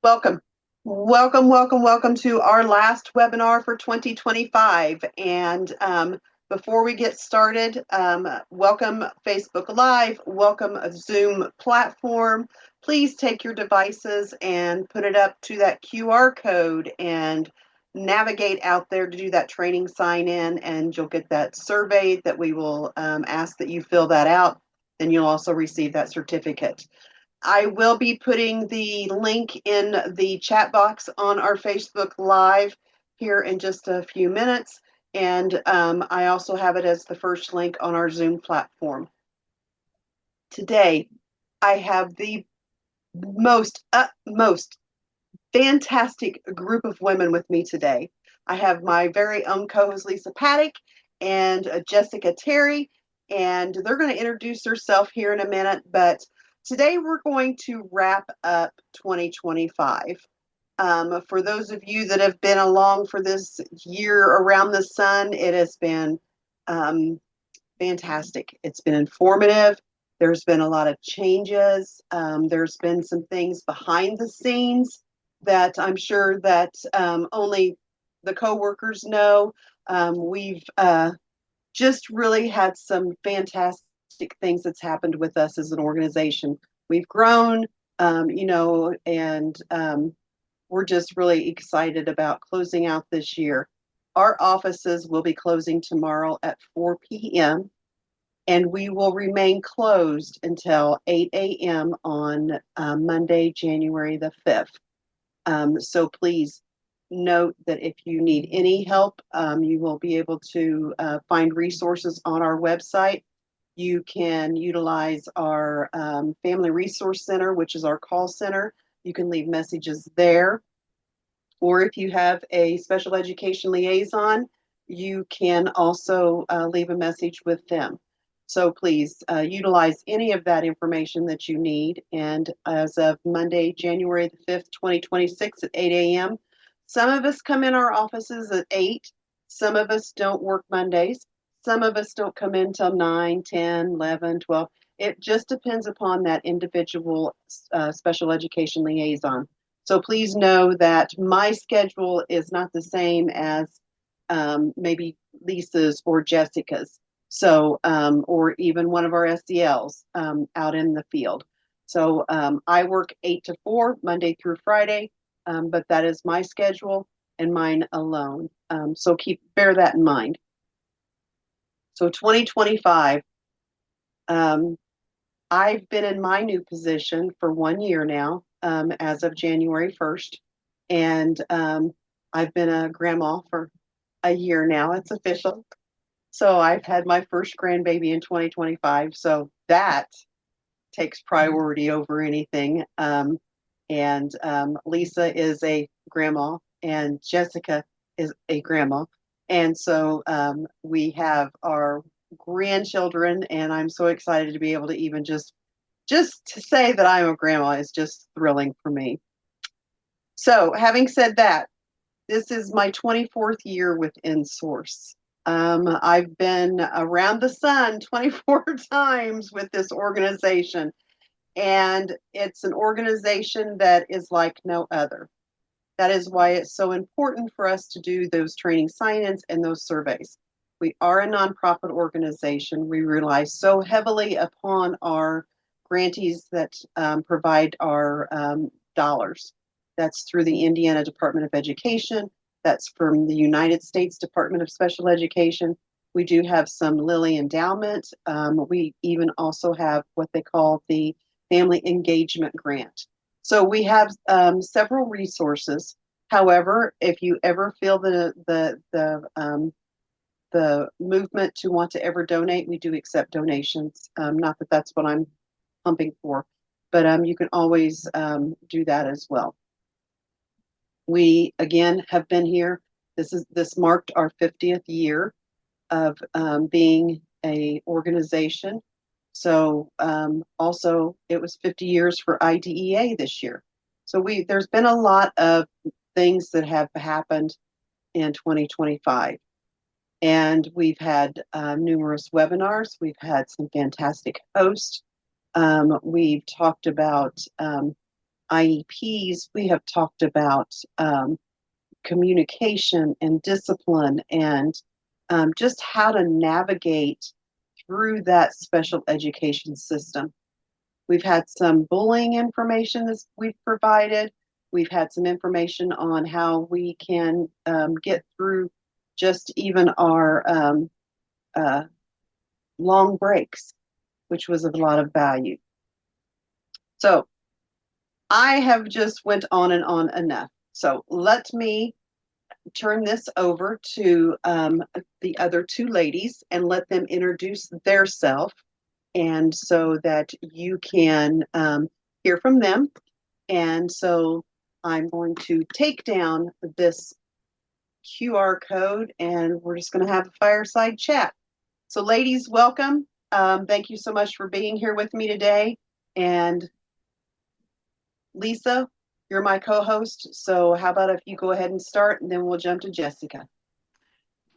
Welcome. Welcome to our last webinar for 2025. And before we get started, welcome Facebook Live, welcome a Zoom platform. Please take your devices and put it up to that QR code and navigate out there to do that training sign in, and you'll get that survey that we will ask that you fill that out. Then you'll also receive that certificate. I will be putting the link in the chat box on our Facebook Live here in just a few minutes. And I also have it as the first link on our Zoom platform. Today, I have the most fantastic group of women with me today. I have my very own co-host, Lesa Paddack, and Jessica Terry, and they're going to introduce themselves here in a minute. But today we're going to wrap up 2025. For those of you that have been along for this year around the sun, it has been fantastic. It's been informative. There's been a lot of changes. There's been some things behind the scenes that I'm sure that only the coworkers know. We've just really had some fantastic things that's happened with us as an organization. We've grown, and we're just really excited about closing out this year. Our offices will be closing tomorrow at 4 p.m. and we will remain closed until 8 a.m. on Monday, January the 5th. So please note that if you need any help, you will be able to find resources on our website. You can utilize our Family Resource Center, which is our call center. You can leave messages there. Or if you have a special education liaison, you can also leave a message with them. So please utilize any of that information that you need. And as of Monday, January the 5th, 2026 at 8 a.m., some of us come in our offices at 8. Some of us don't work Mondays. Some of us don't come in till 9, 10, 11, 12. It just depends upon that individual special education liaison. So please know that my schedule is not the same as maybe Lisa's or Jessica's. So, or even one of our SDLs out in the field. So I work 8 to 4, Monday through Friday, but that is my schedule and mine alone. So bear that in mind. So 2025, I've been in my new position for 1 year now, as of January 1st. And I've been a grandma for a year now. It's official. So I've had my first grandbaby in 2025. So that takes priority over anything. And Lesa is a grandma, and Jessica is a grandma. And so we have our grandchildren, and I'm so excited to be able to even just to say that I'm a grandma is just thrilling for me. So having said that, this is my 24th year with InSource. I've been around the sun 24 times with this organization, and it's an organization that is like no other. That is why it's so important for us to do those training sign-ins and those surveys. We are a nonprofit organization. We rely so heavily upon our grantees that provide our dollars. That's through the Indiana Department of Education. That's from the United States Department of Special Education. We do have some Lilly endowment. We even also have what they call the Family Engagement Grant. So we have several resources. However, if you ever feel the movement to want to ever donate, we do accept donations. Not that that's what I'm pumping for, but you can always do that as well. We again have been here. This marked our 50th year of being a organization. So also it was 50 years for IDEA this year. So there's been a lot of things that have happened in 2025. And we've had numerous webinars. We've had some fantastic hosts. We've talked about IEPs, we have talked about communication and discipline and just how to navigate through that special education system. We've had some bullying information that we've provided. We've had some information on how we can get through just even our long breaks, which was of a lot of value. So I have just went on and on enough. So let me turn this over to the other two ladies and let them introduce their self, and so that you can hear from them. And so I'm going to take down this QR code and we're just going to have a fireside chat. So ladies, welcome. Thank you so much for being here with me today. And Lesa, you're my co-host. So how about if you go ahead and start, and then we'll jump to Jessica.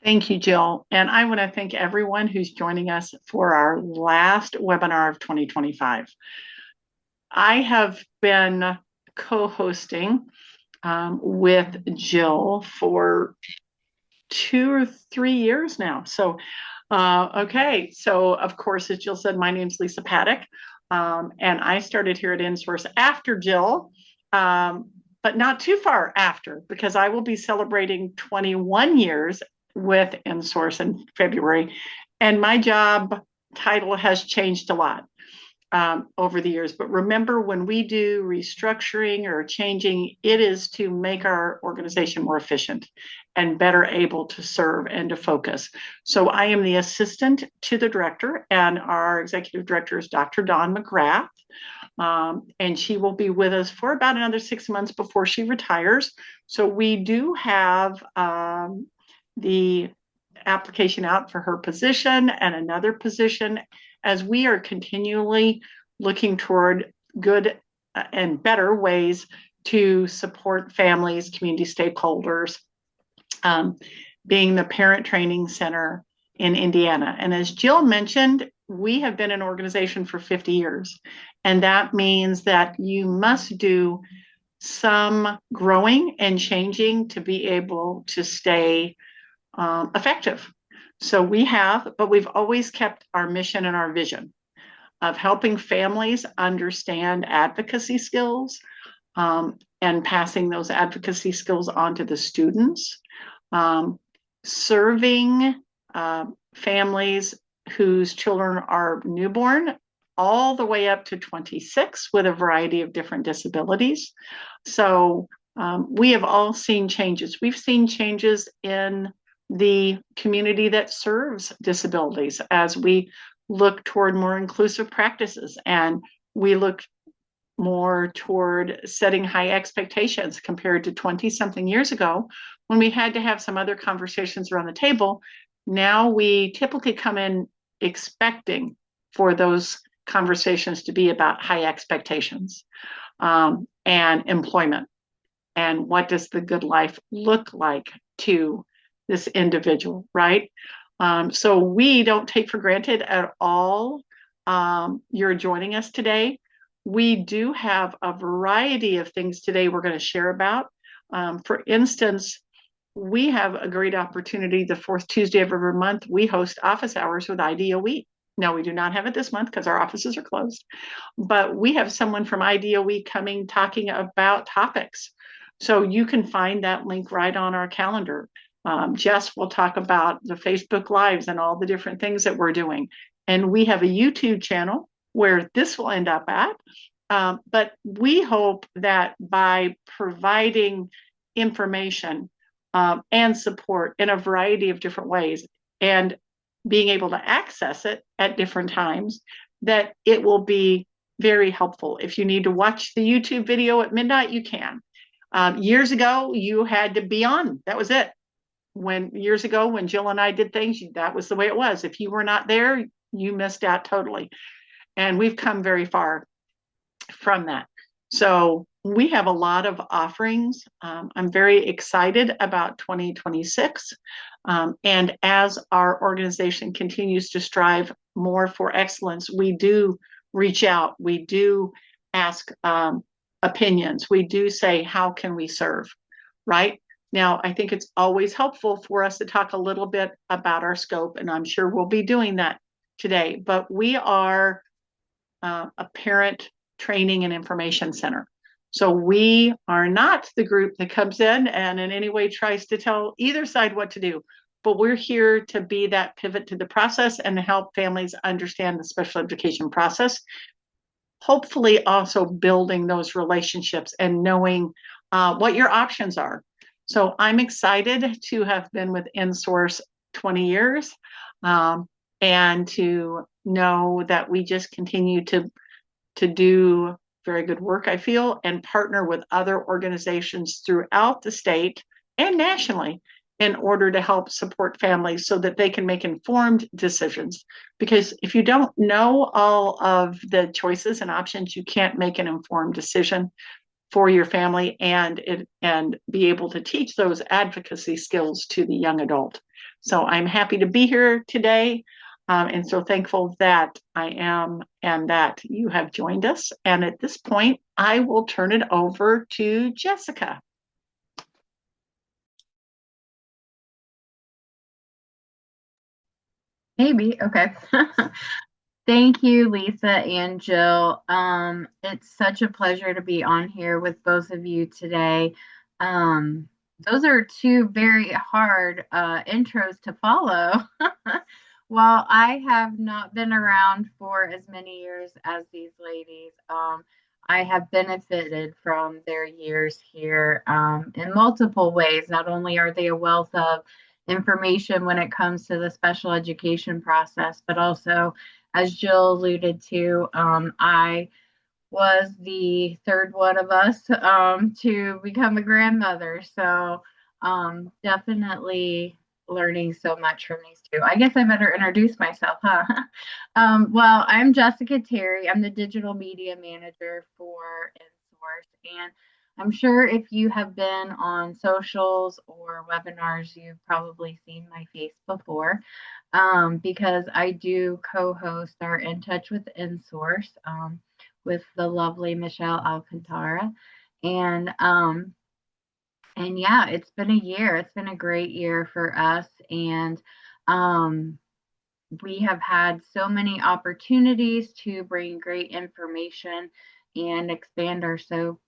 Thank you, Jill. And I want to thank everyone who's joining us for our last webinar of 2025. I have been co-hosting with Jill for 2 or 3 years now. So, okay. So, of course, as Jill said, my name's Lesa Paddack. And I started here at InSource after Jill, but not too far after, because I will be celebrating 21 years with InSource in February. And my job title has changed a lot over the years. But remember, when we do restructuring or changing, it is to make our organization more efficient and better able to serve and to focus. So I am the assistant to the director, and our executive director is Dr. Dawn McGrath. And she will be with us for about another 6 months before she retires. So we do have the application out for her position and another position, as we are continually looking toward good and better ways to support families, community stakeholders, being the Parent Training Center in Indiana. And as Jill mentioned, we have been an organization for 50 years. And that means that you must do some growing and changing to be able to stay effective. So we have, but we've always kept our mission and our vision of helping families understand advocacy skills and passing those advocacy skills on to the students, serving families whose children are newborn all the way up to 26 with a variety of different disabilities. So we have all seen changes. We've seen changes in the community that serves disabilities as we look toward more inclusive practices, and we look more toward setting high expectations compared to 20-something years ago when we had to have some other conversations around the table. Now we typically come in expecting for those conversations to be about high expectations and employment, and what does the good life look like to this individual, right? So we don't take for granted at all you're joining us today. We do have a variety of things today we're going to share about. For instance, we have a great opportunity. The fourth Tuesday of every month, we host office hours with IDOE. Now, we do not have it this month because our offices are closed, but we have someone from IDOE coming talking about topics. So you can find that link right on our calendar. Jess will talk about the Facebook Lives and all the different things that we're doing. And we have a YouTube channel where this will end up at. But we hope that by providing information and support in a variety of different ways and being able to access it at different times, that it will be very helpful. If you need to watch the YouTube video at midnight, you can. Years ago, you had to be on. That was it. Years ago, when Jill and I did things, that was the way it was. If you were not there, you missed out totally. And we've come very far from that. So we have a lot of offerings. I'm very excited about 2026. And as our organization continues to strive more for excellence, we do reach out. We do ask opinions. We do say, how can we serve? Right? Now, I think it's always helpful for us to talk a little bit about our scope, and I'm sure we'll be doing that today. But we are a parent training and information center. So we are not the group that comes in and in any way tries to tell either side what to do, but we're here to be that pivot to the process and to help families understand the special education process. Hopefully also building those relationships and knowing what your options are. So I'm excited to have been with InSource 20 years and to know that we just continue to do very good work, I feel, and partner with other organizations throughout the state and nationally in order to help support families so that they can make informed decisions. Because if you don't know all of the choices and options, you can't make an informed decision for your family and be able to teach those advocacy skills to the young adult. So I'm happy to be here today. And so thankful that I am and that you have joined us. And at this point, I will turn it over to Jessica. Maybe. Okay. Thank you, Lisa and Jill. It's such a pleasure to be on here with both of you today. Those are two very hard intros to follow. While I have not been around for as many years as these ladies, I have benefited from their years here in multiple ways. Not only are they a wealth of information when it comes to the special education process, but also, as Jill alluded to, I was the third one of us to become a grandmother. So definitely learning so much from these two. I guess I better introduce myself, huh? Well, I'm Jessica Terry. I'm the digital media manager for InSource. And I'm sure if you have been on socials or webinars, you've probably seen my face before because I do co-host our In Touch with InSource with the lovely Michelle Alcantara. And and yeah, it's been a year. It's been a great year for us. And we have had so many opportunities to bring great information and expand our scope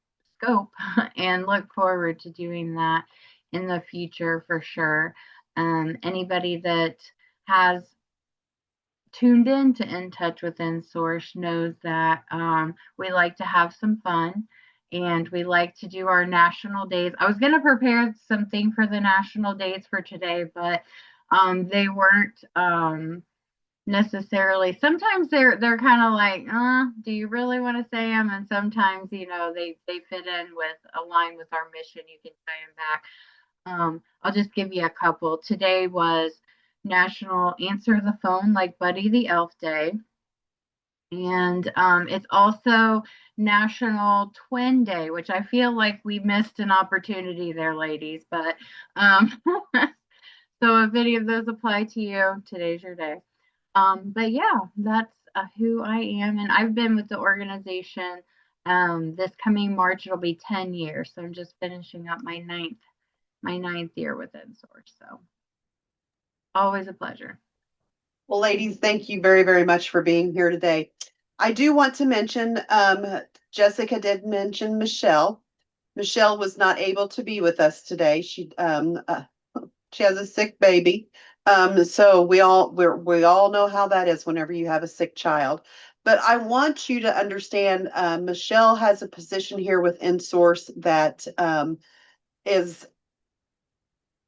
and look forward to doing that in the future for sure. Anybody that has tuned in to In Touch with InSource knows that we like to have some fun and we like to do our national days. I was going to prepare something for the national days for today, but they weren't necessarily. Sometimes they're kind of like, do you really want to say them? And sometimes, they fit in with align with our mission. You can say them back. I'll just give you a couple. Today was National Answer the Phone Like Buddy the Elf Day. And it's also National Twin Day, which I feel like we missed an opportunity there, ladies. But so if any of those apply to you, today's your day. But yeah, that's who I am. And I've been with the organization this coming March, it'll be 10 years. So I'm just finishing up my ninth year with InSource. So always a pleasure. Well, ladies, thank you very, very much for being here today. I do want to mention, Jessica did mention Michelle. Michelle was not able to be with us today. She has a sick baby. So we all know how that is whenever you have a sick child. But I want you to understand, Michelle has a position here with InSource that is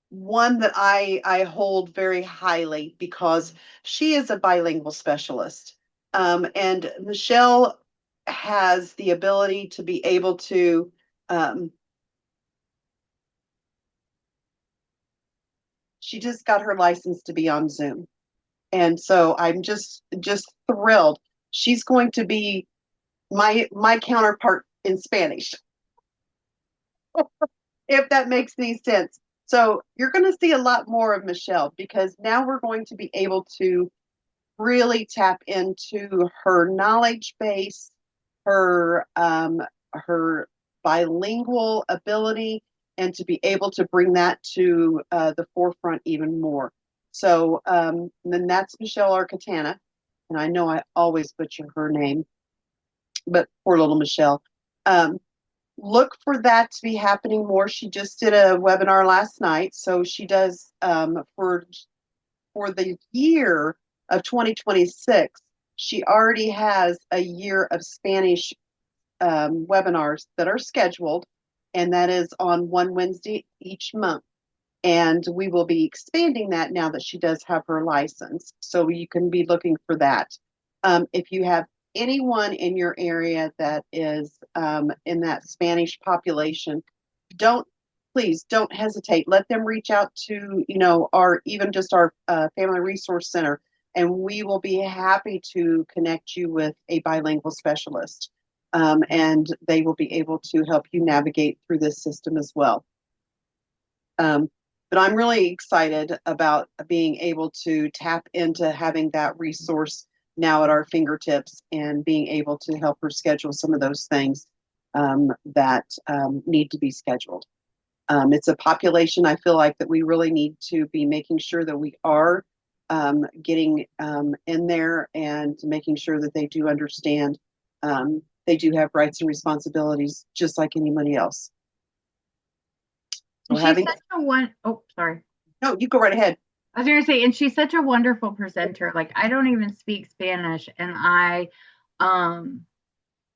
one that I hold very highly because she is a bilingual specialist. And Michelle has the ability to be able to she just got her license to be on Zoom. And so I'm just thrilled. She's going to be my counterpart in Spanish, if that makes any sense. So you're going to see a lot more of Michelle because now we're going to be able to really tap into her knowledge base, her bilingual ability and to be able to bring that to the forefront even more. So then that's Michelle Arcatana. And I know I always butcher her name, but poor little Michelle. Um, look for that to be happening more. She just did a webinar last night. So she does for the year of 2026, she already has a year of Spanish webinars that are scheduled, and that is on one Wednesday each month. And we will be expanding that now that she does have her license. So you can be looking for that. If you have anyone in your area that is in that Spanish population, please don't hesitate. Let them reach out to, our even just our Family Resource Center, and we will be happy to connect you with a bilingual specialist. And they will be able to help you navigate through this system as well. But I'm really excited about being able to tap into having that resource now at our fingertips and being able to help her schedule some of those things that need to be scheduled. It's a population I feel like that we really need to be making sure that we are getting in there and making sure that they do understand they do have rights and responsibilities just like anybody else. So she's such a oh, sorry. No, you go right ahead. I was going to say, and she's such a wonderful presenter. Like, I don't even speak Spanish, and I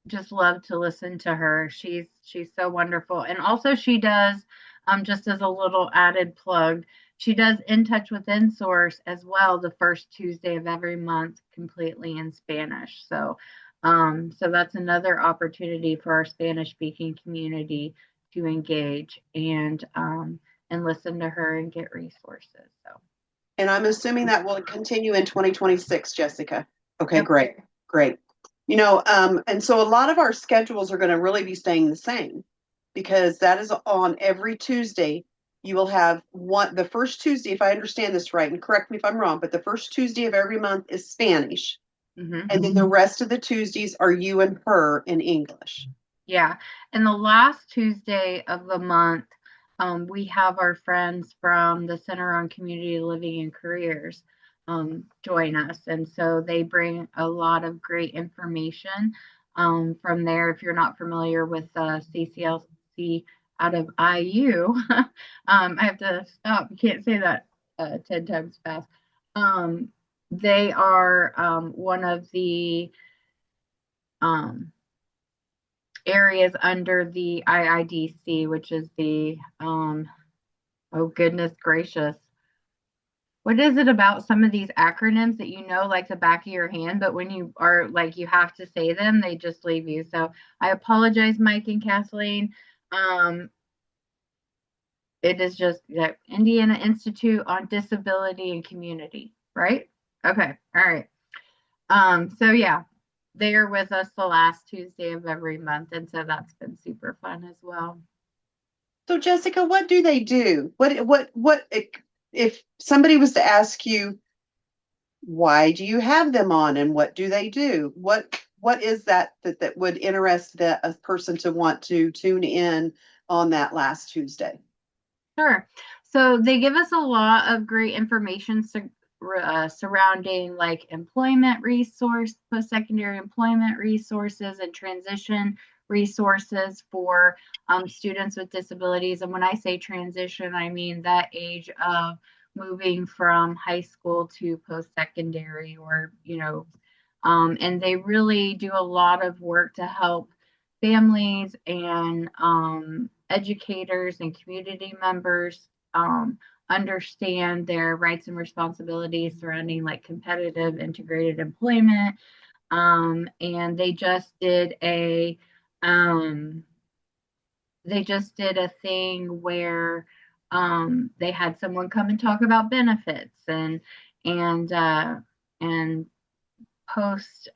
just love to listen to her. She's so wonderful. And also she does, just as a little added plug, she does In Touch with InSource as well the first Tuesday of every month completely in Spanish. So so that's another opportunity for our Spanish speaking community to engage and listen to her and get resources. So, and I'm assuming that will continue in 2026, Jessica. Okay, yep. Great. And so a lot of our schedules are going to really be staying the same because that is on every Tuesday. You will have the first Tuesday, if I understand this right, and correct me if I'm wrong, but the first Tuesday of every month is Spanish. Mm-hmm. And then the rest of the Tuesdays are you and her in English. Yeah. And the last Tuesday of the month, we have our friends from the Center on Community Living and Careers join us. And so they bring a lot of great information from there. If you're not familiar with CCLC out of IU, I have to stop. You can't say that 10 times fast. They are one of the areas under the IIDC, which is the, oh goodness gracious. What is it about some of these acronyms that you know like the back of your hand, but when you are like, you have to say them, they just leave you. So I apologize, Mike and Kathleen. It is just the Indiana Institute on Disability and Community, right? Okay, all right. So yeah, they are with us the last Tuesday of every month, and so that's been super fun as well. So Jessica, what do they do? What if somebody was to ask you, why do you have them on and what do they do? What is that would interest a person to want to tune in on that last Tuesday? Sure. So they give us a lot of great information surrounding like employment resource, post-secondary employment resources and transition resources for students with disabilities. And when I say transition, I mean that age of moving from high school to post-secondary or, and they really do a lot of work to help families and educators and community members understand their rights and responsibilities surrounding like competitive integrated employment. And they just did a thing where they had someone come and talk about benefits and post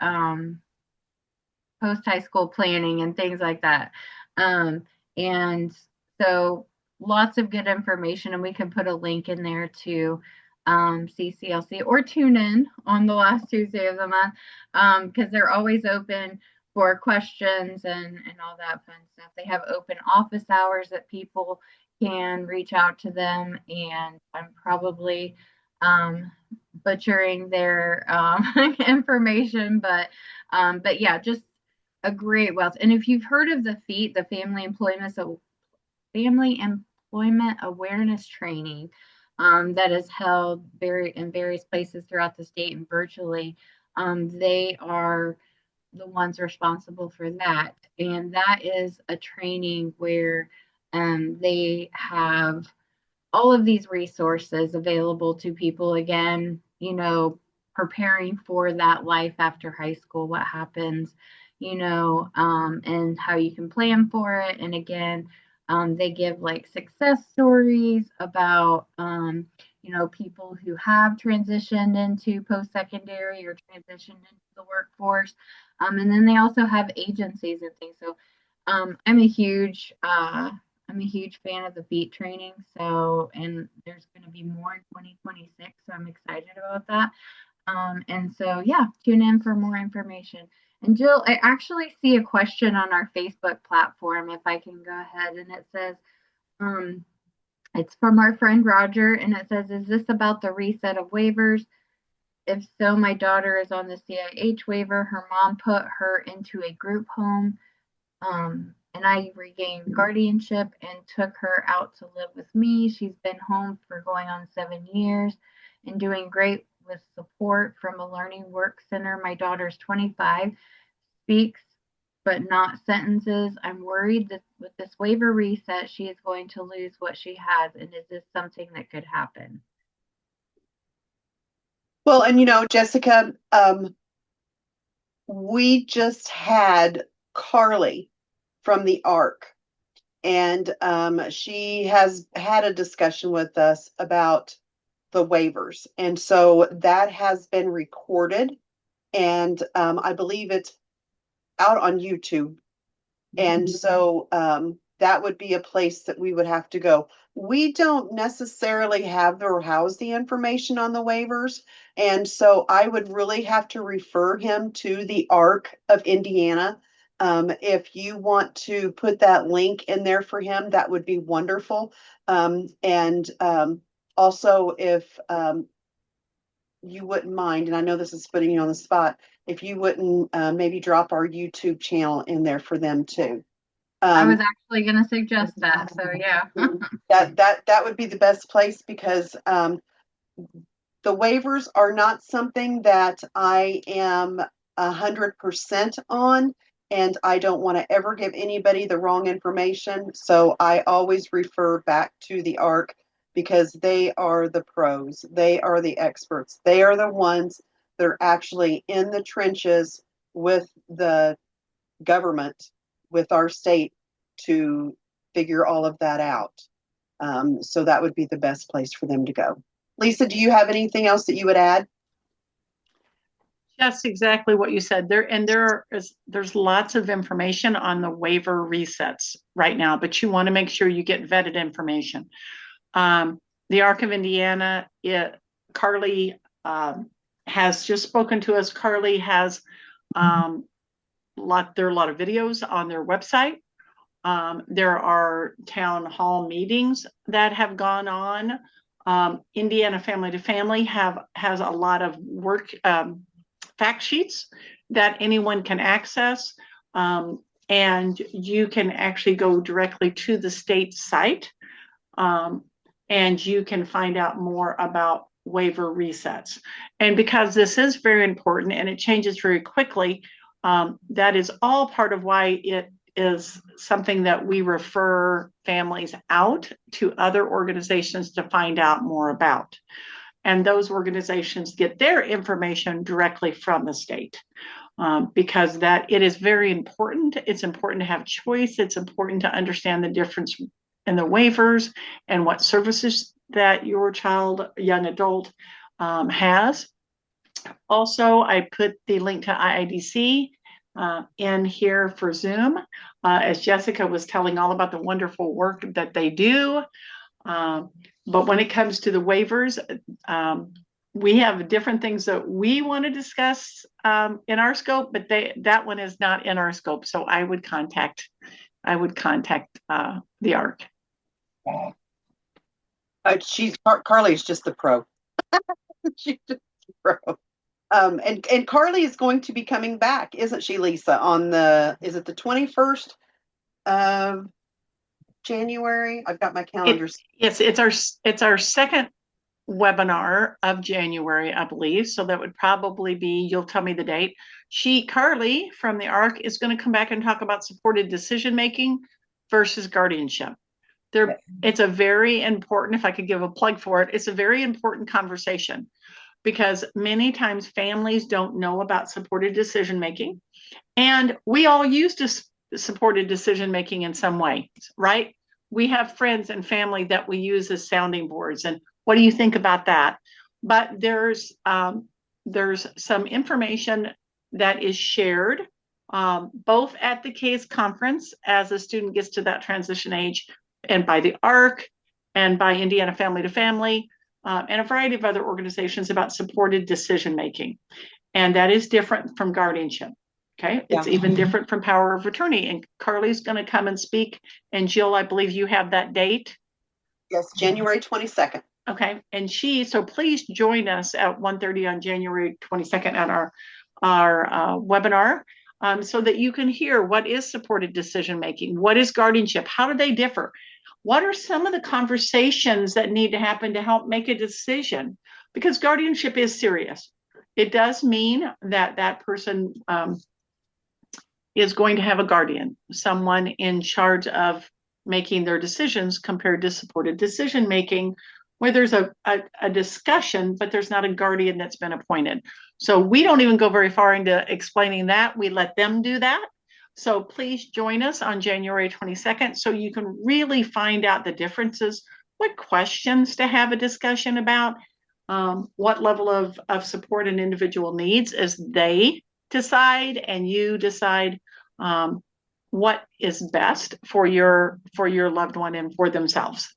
high school planning and things like that. And so lots of good information, and we can put a link in there to CCLC or tune in on the last Tuesday of the month because they're always open for questions and all that fun stuff. They have open office hours that people can reach out to them, and I'm probably butchering their information, but yeah, just a great wealth. And if you've heard of the FEAT, the Family Employment Awareness Training, that is held in various places throughout the state and virtually, they are the ones responsible for that. And that is a training where they have all of these resources available to people, again, preparing for that life after high school, what happens, and how you can plan for it. And again, they give like success stories about, people who have transitioned into post-secondary or transitioned into the workforce. And then they also have agencies and things. So I'm a huge fan of the FEAT training. So, and there's going to be more in 2026. So I'm excited about that. And so, yeah, tune in for more information. And Jill, I actually see a question on our Facebook platform, if I can go ahead. And it says, it's from our friend Roger, and it says, is this about the reset of waivers? If so, my daughter is on the CIH waiver. Her mom put her into a group home, and I regained guardianship and took her out to live with me. She's been home for going on 7 years and doing great with support from a learning work center. My daughter's 25, speaks but not sentences. I'm worried that with this waiver reset, she is going to lose what she has. And is this something that could happen? Well, and Jessica, we just had Carly from the ARC, and she has had a discussion with us about the waivers. And so that has been recorded, and I believe it's out on YouTube. And so that would be a place that we would have to go. We don't necessarily have or house the information on the waivers. And so I would really have to refer him to the ARC of Indiana. If you want to put that link in there for him, that would be wonderful. And also, if you wouldn't mind, and I know this is putting you on the spot, if you wouldn't maybe drop our YouTube channel in there for them too. I was actually going to suggest that. So yeah. that would be the best place, because the waivers are not something that I am 100% on, and I don't want to ever give anybody the wrong information. So I always refer back to the ARC, because they are the pros. They are the experts. They are the ones that are actually in the trenches with the government, with our state, to figure all of that out. So that would be the best place for them to go. Lisa, do you have anything else that you would add? Just exactly what you said there. And there's lots of information on the waiver resets right now, but you want to make sure you get vetted information. The ARC of Indiana, Carly has just spoken to us. Carly has there are a lot of videos on their website. There are town hall meetings that have gone on. Indiana Family to Family has a lot of work fact sheets that anyone can access, and you can actually go directly to the state site, and you can find out more about waiver resets. And because this is very important and it changes very quickly, that is all part of why it is something that we refer families out to other organizations to find out more about. And those organizations get their information directly from the state, because that it is very important. It's important to have choice. It's important to understand the difference in the waivers and what services that your child, young adult, has. Also, I put the link to IIDC in here for Zoom, as Jessica was telling all about the wonderful work that they do. But when it comes to the waivers, we have different things that we want to discuss in our scope, but that one is not in our scope. So I would contact the ARC. Carly's just the pro. She's just the pro. And Carly is going to be coming back, isn't she, Lesa? Is it the 21st of January? I've got my calendar. Yes, it's our second webinar of January, I believe. So that would probably be, you'll tell me the date. Carly from the ARC is going to come back and talk about supported decision making versus guardianship. It's a very important, if I could give a plug for it, it's a very important conversation, because many times families don't know about supported decision making, and we all use supported decision making in some way, right? We have friends and family that we use as sounding boards, and what do you think about that? But there's some information that is shared both at the case conference as a student gets to that transition age, and by the ARC and by Indiana Family to Family, and a variety of other organizations about supported decision making. And that is different from guardianship. Okay. It's even different from power of attorney. And Carly's going to come and speak. And Jill, I believe you have that date. Yes, January 22nd. Okay. And so please join us at 1:30 on January 22nd at our webinar, so that you can hear what is supported decision making, what is guardianship, how do they differ, what are some of the conversations that need to happen to help make a decision, because guardianship is serious. It does mean that that person is going to have a guardian, someone in charge of making their decisions, compared to supported decision making, where there's a discussion, but there's not a guardian that's been appointed. So we don't even go very far into explaining that. We let them do that. So please join us on January 22nd so you can really find out the differences, what questions to have a discussion about, what level of support an individual needs as they decide and you decide what is best for your loved one and for themselves.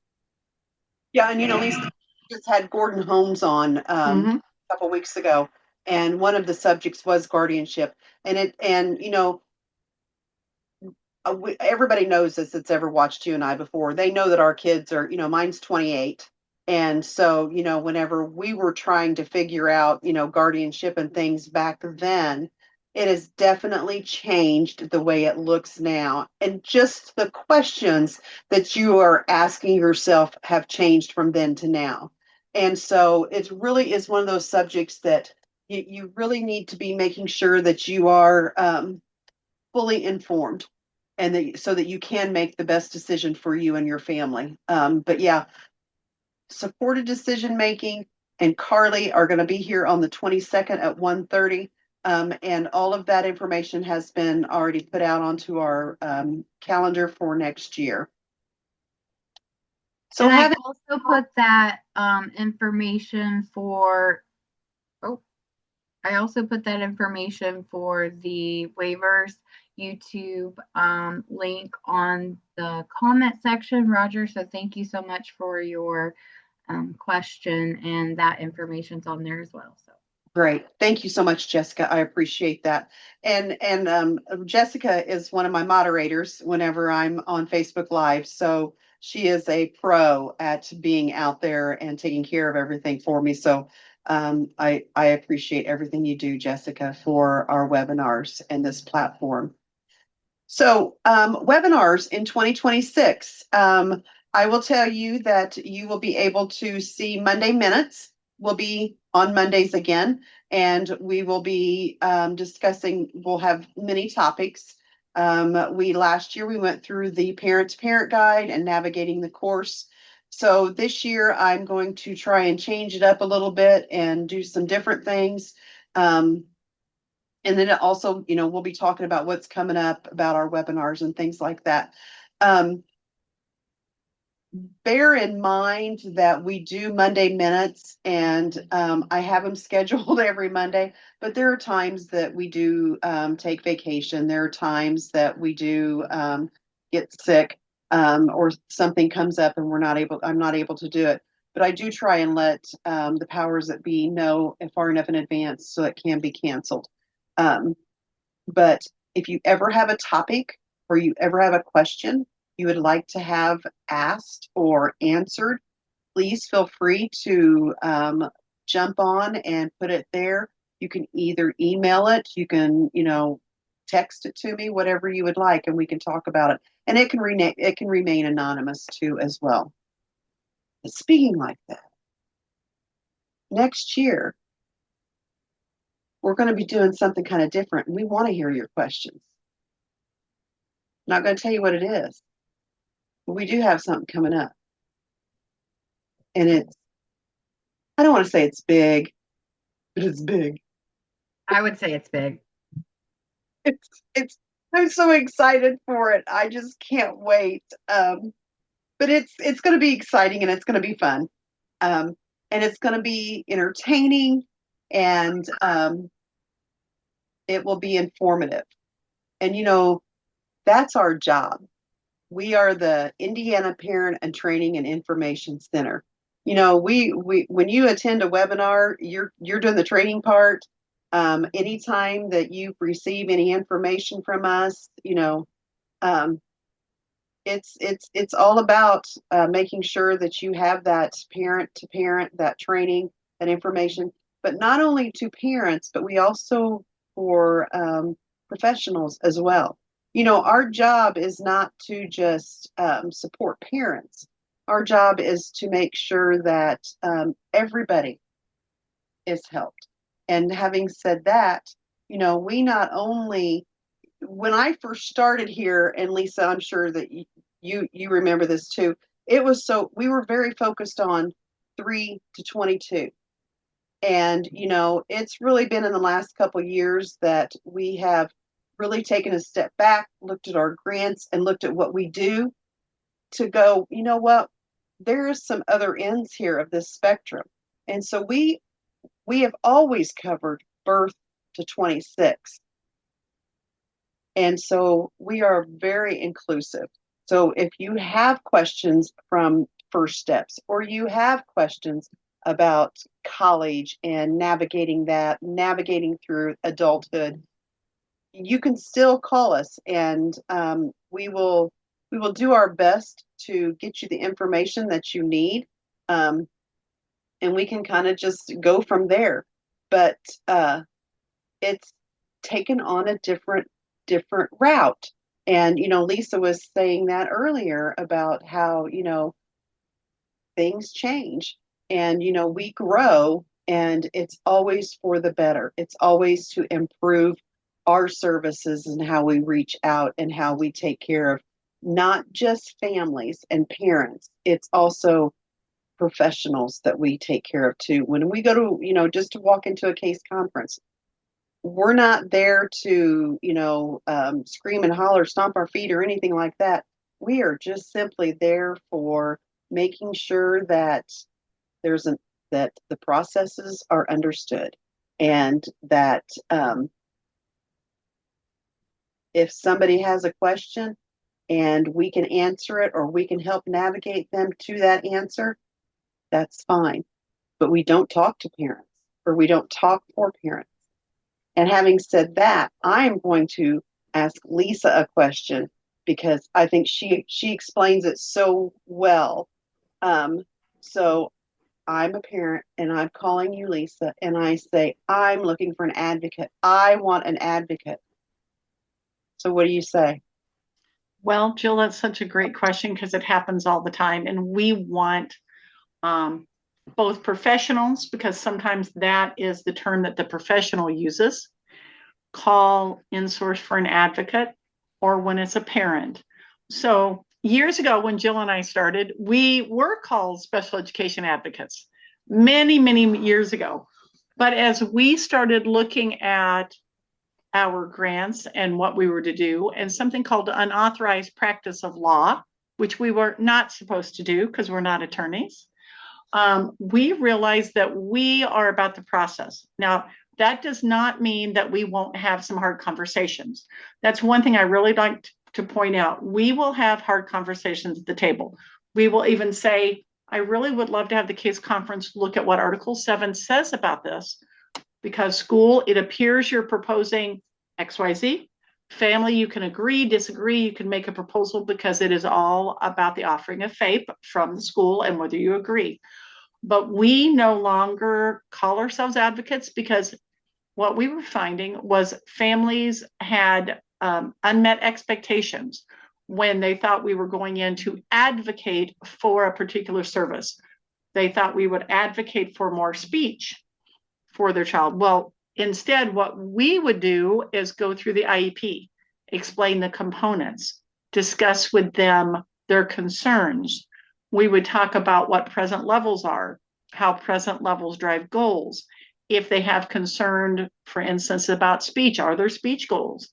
Yeah, and Lisa just had Gordon Holmes on a couple weeks ago, and one of the subjects was guardianship, and everybody knows this that's ever watched you and I before. They know that our kids are, mine's 28, and so whenever we were trying to figure out guardianship and things back then, it has definitely changed the way it looks now. And just the questions that you are asking yourself have changed from then to now. And so it really is one of those subjects that you really need to be making sure that you are fully informed, and so that you can make the best decision for you and your family. But yeah, supported decision making and Carly are going to be here on the 22nd at 1:30. And all of that information has been already put out onto our calendar for next year. So I also put that information for, I also put that information for the waivers YouTube link on the comment section, Roger. So thank you so much for your question, and that information's on there as well. So. Great. Thank you so much, Jessica. I appreciate that. And Jessica is one of my moderators whenever I'm on Facebook Live. So she is a pro at being out there and taking care of everything for me. So I appreciate everything you do, Jessica, for our webinars and this platform. So webinars in 2026. I will tell you that you will be able to see Monday Minutes. Will be on Mondays again, and we will be discussing, we'll have many topics. Last year we went through the parent-to-parent guide and navigating the course. So this year I'm going to try and change it up a little bit and do some different things. And then it also, we'll be talking about what's coming up about our webinars and things like that. Bear in mind that we do Monday Minutes, and I have them scheduled every Monday, but there are times that we do take vacation. There are times that we do get sick, or something comes up and I'm not able to do it. but I do try and let the powers that be know far enough in advance so it can be canceled. But if you ever have a topic or you ever have a question you would like to have asked or answered, please feel free to jump on and put it there. You can either email it, you can, text it to me, whatever you would like, and we can talk about it. And it can remain anonymous too as well. But speaking like that, next year we're going to be doing something kind of different. We want to hear your questions. I'm not going to tell you what it is, but we do have something coming up. And I don't want to say it's big, but it's big. I would say it's big. It's I'm so excited for it. I just can't wait. But it's going to be exciting and it's going to be fun. And it's going to be entertaining and it will be informative. And that's our job. We are the Indiana Parent and Training and Information Center. We when you attend a webinar, you're doing the training part. Anytime that you receive any information from us, it's all about making sure that you have that parent to parent, that training, that information, but not only to parents, but we also for professionals as well. Our job is not to just support parents. Our job is to make sure that everybody is helped. And having said that, we not only, when I first started here, and Lesa, I'm sure that you remember this too, we were very focused on 3 to 22. And, it's really been in the last couple of years that we have really taken a step back, looked at our grants and looked at what we do to go, you know what, there is some other ends here of this spectrum. And so we have always covered birth to 26. And so we are very inclusive. So if you have questions from First Steps or you have questions about college and navigating through adulthood, you can still call us and we will do our best to get you the information that you need. And we can kind of just go from there. But it's taken on a different route. And, Lesa was saying that earlier about how, things change and, we grow and it's always for the better. It's always to improve our services and how we reach out and how we take care of not just families and parents. It's also professionals that we take care of too. When we go to, just to walk into a case conference, we're not there to, scream and holler, stomp our feet or anything like that. We are just simply there for making sure that that the processes are understood and that if somebody has a question and we can answer it or we can help navigate them to that answer, that's fine. But we don't talk to parents or we don't talk for parents. And having said that, I'm going to ask Lesa a question because I think she explains it so well. So I'm a parent and I'm calling you Lesa and I say, I'm looking for an advocate. I want an advocate. So what do you say? Well, Jill, that's such a great question because it happens all the time. And we want both professionals, because sometimes that is the term that the professional uses, call in source for an advocate, or when it's a parent. So years ago, when Jill and I started, we were called special education advocates many, many years ago. But as we started looking at our grants and what we were to do, and something called unauthorized practice of law, which we were not supposed to do because we're not attorneys, we realized that we are about the process. Now, that does not mean that we won't have some hard conversations. That's one thing I really like to point out. We will have hard conversations at the table. We will even say, I really would love to have the case conference look at what Article 7 says about this, because school, it appears you're proposing XYZ. Family, you can agree, disagree, you can make a proposal, because it is all about the offering of FAPE from the school and whether you agree. But we no longer call ourselves advocates, because what we were finding was families had unmet expectations when they thought we were going in to advocate for a particular service. They thought we would advocate for more speech for their child. Well, instead, what we would do is go through the IEP, explain the components, discuss with them their concerns. We would talk about what present levels are, how present levels drive goals. If they have concern, for instance, about speech, are there speech goals?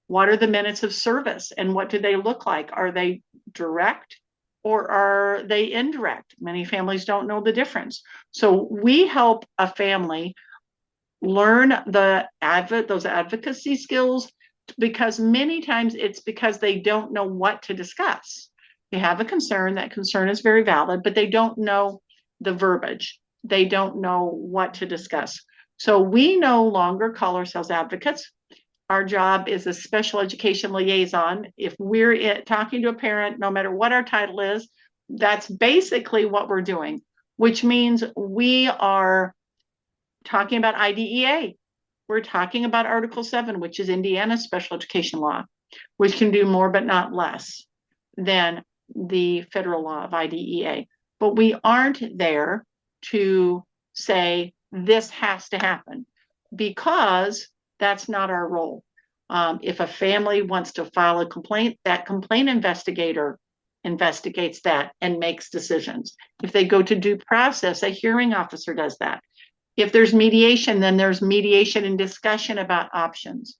What are the minutes of service and what do they look like? Are they direct or are they indirect? Many families don't know the difference. So we help a family learn those advocacy skills, because many times it's because they don't know what to discuss. They have a concern, that concern is very valid, but they don't know the verbiage. They don't know what to discuss. So we no longer call ourselves advocates. Our job is a special education liaison. If we're talking to a parent, no matter what our title is, that's basically what we're doing, which means we are talking about IDEA. We're talking about Article 7, which is Indiana's special education law, which can do more but not less than the federal law of IDEA. But we aren't there to say this has to happen, because that's not our role. If a family wants to file a complaint, that complaint investigator investigates that and makes decisions. If they go to due process, a hearing officer does that. If there's mediation, then there's mediation and discussion about options.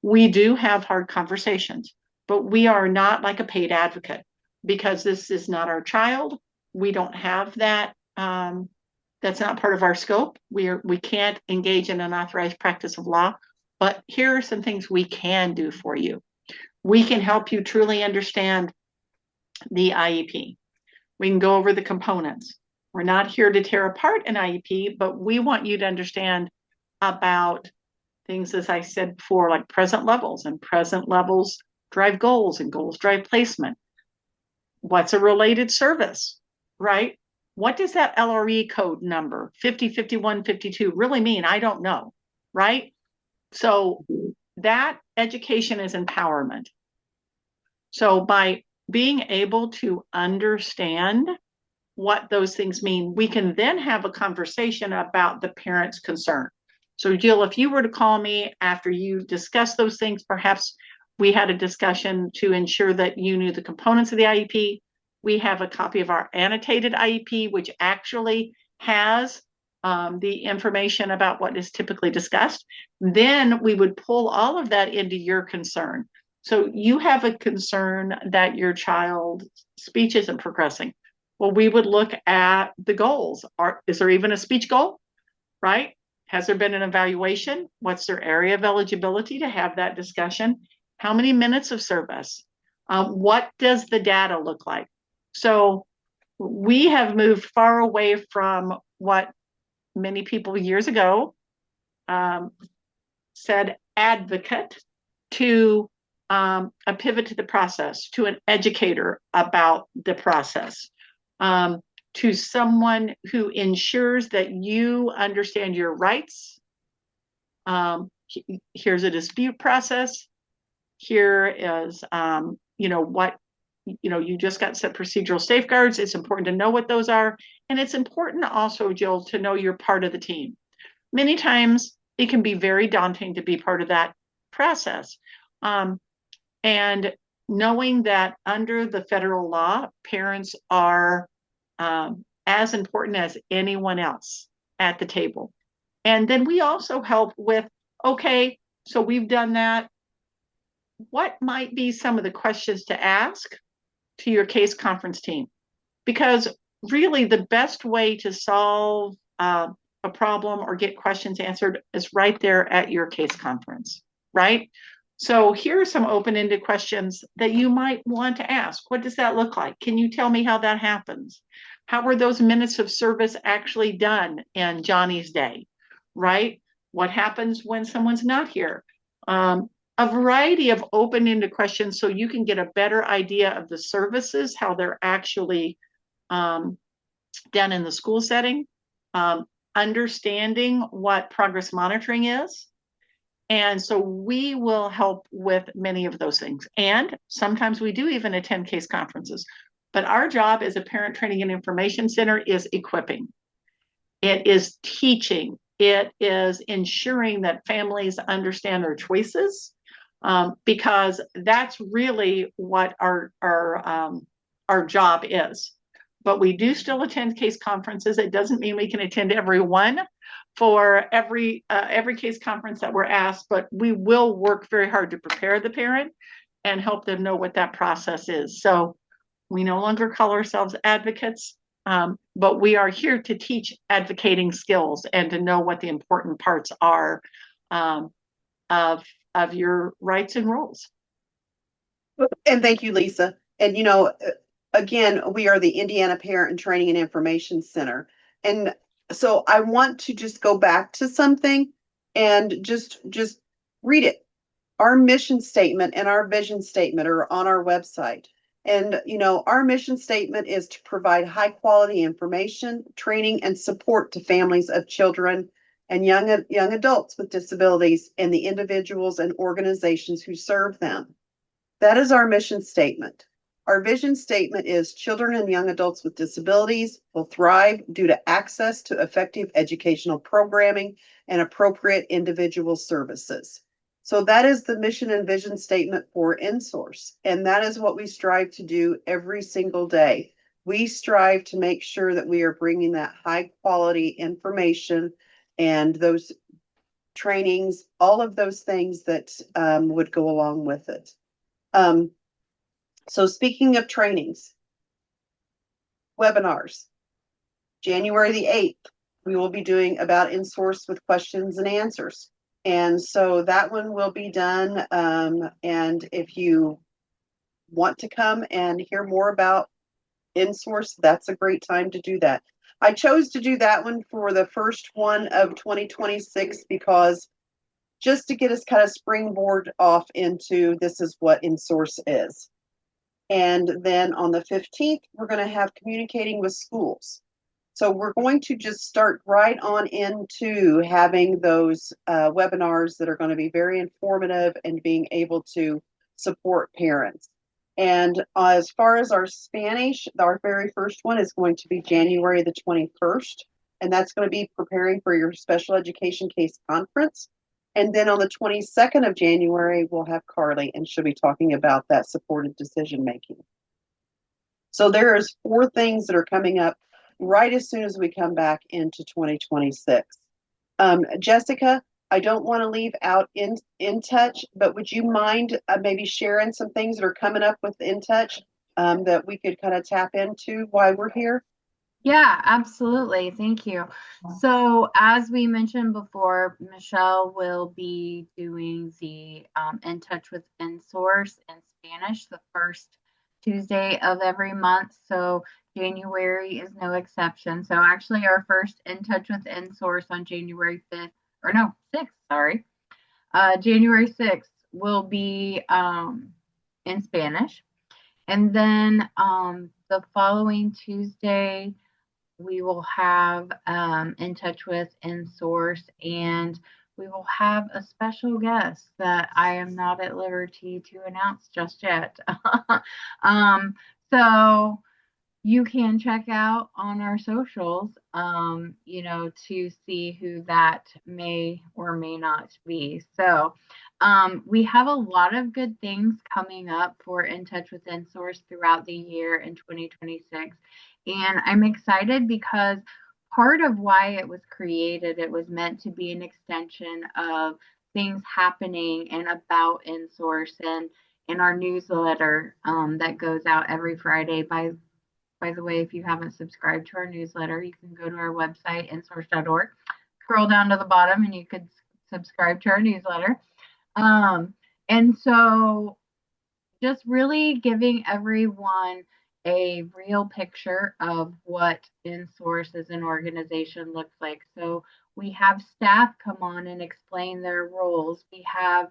We do have hard conversations, but we are not like a paid advocate, because this is not our child. We don't have that. That's not part of our scope. We can't engage in an authorized practice of law, but here are some things we can do for you. We can help you truly understand the IEP. We can go over the components. We're not here to tear apart an IEP, but we want you to understand about things, as I said before, like present levels, and present levels drive goals, and goals drive placement. What's a related service, right? What does that LRE code number 50, 51, 52 really mean? I don't know, right? So that education is empowerment. So by being able to understand what those things mean, we can then have a conversation about the parent's concern. So Jill, if you were to call me after you discuss those things, perhaps we had a discussion to ensure that you knew the components of the IEP. We have a copy of our annotated IEP, which actually has the information about what is typically discussed. Then we would pull all of that into your concern. So you have a concern that your child's speech isn't progressing. Well, we would look at the goals. Is there even a speech goal, right? Has there been an evaluation? What's their area of eligibility to have that discussion? How many minutes of service? What does the data look like? So we have moved far away from what many people years ago said advocate, to a pivot to the process, to an educator about the process. To someone who ensures that you understand your rights. Here's a dispute process. Here is, you just got set procedural safeguards. It's important to know what those are. And it's important also, Jill, to know you're part of the team. Many times it can be very daunting to be part of that process. And knowing that under the federal law, parents are as important as anyone else at the table. And then we also help with, okay, so we've done that. What might be some of the questions to ask to your case conference team? Because really the best way to solve a problem or get questions answered is right there at your case conference, right? So here are some open-ended questions that you might want to ask. What does that look like? Can you tell me how that happens? How were those minutes of service actually done in Johnny's day, right? What happens when someone's not here? A variety of open-ended questions so you can get a better idea of the services, how they're actually done in the school setting, understanding what progress monitoring is. And so we will help with many of those things. And sometimes we do even attend case conferences. But our job as a parent training and information center is equipping. It is teaching. It is ensuring that families understand their choices, because that's really what our job is. But we do still attend case conferences. It doesn't mean we can attend every one for every case conference that we're asked, but we will work very hard to prepare the parent and help them know what that process is. So we no longer call ourselves advocates, but we are here to teach advocating skills and to know what the important parts are of your rights and rules. And thank you, Lesa. And again, we are the Indiana Parent and Training and Information Center. And so I want to just go back to something and just read it. Our mission statement and our vision statement are on our website. And our mission statement is to provide high quality information, training, and support to families of children and young adults with disabilities and the individuals and organizations who serve them. That is our mission statement. Our vision statement is children and young adults with disabilities will thrive due to access to effective educational programming and appropriate individual services. So that is the mission and vision statement for InSource. And that is what we strive to do every single day. We strive to make sure that we are bringing that high quality information and those trainings, all of those things that would go along with it. So speaking of trainings, webinars, January the 8th, we will be doing about InSource with questions and answers. And so that one will be done. And if you want to come and hear more about InSource, that's a great time to do that. I chose to do that one for the first one of 2026 because just to get us kind of springboard off into this is what InSource is. And then on the 15th, we're going to have communicating with schools. So we're going to just start right on into having those webinars that are going to be very informative and being able to support parents. And as far as our Spanish, our very first one is going to be January the 21st. And that's going to be preparing for your special education case conference. And then on the 22nd of January, we'll have Carly, and she'll be talking about that supported decision making. So there's 4 things that are coming up right as soon as we come back into 2026. Jessica, I don't want to leave out In Touch, but would you mind maybe sharing some things that are coming up with In Touch that we could kind of tap into while we're here? Yeah, absolutely. Thank you. So as we mentioned before, Michelle will be doing the In Touch with InSource in Spanish the first Tuesday of every month. So January is no exception. So actually our first In Touch with InSource on January 5th, or no, 6th, sorry. January 6th will be in Spanish. And then the following Tuesday, we will have In Touch with InSource, and we will have a special guest that I am not at liberty to announce just yet. So you can check out on our socials, to see who that may or may not be. So we have a lot of good things coming up for In Touch with InSource throughout the year in 2026. And I'm excited because part of why it was created, it was meant to be an extension of things happening and about InSource and in our newsletter that goes out every Friday. By the way, if you haven't subscribed to our newsletter, you can go to our website, insource.org, scroll down to the bottom, and you could subscribe to our newsletter. And so just really giving everyone a real picture of what InSource as an organization looks like. So we have staff come on and explain their roles. We have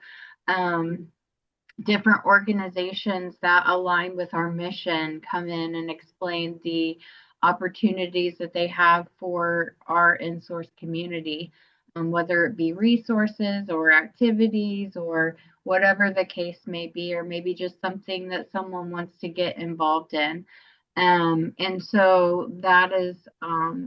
different organizations that align with our mission come in and explain the opportunities that they have for our InSource community, whether it be resources or activities or whatever the case may be, or maybe just something that someone wants to get involved in. And so that is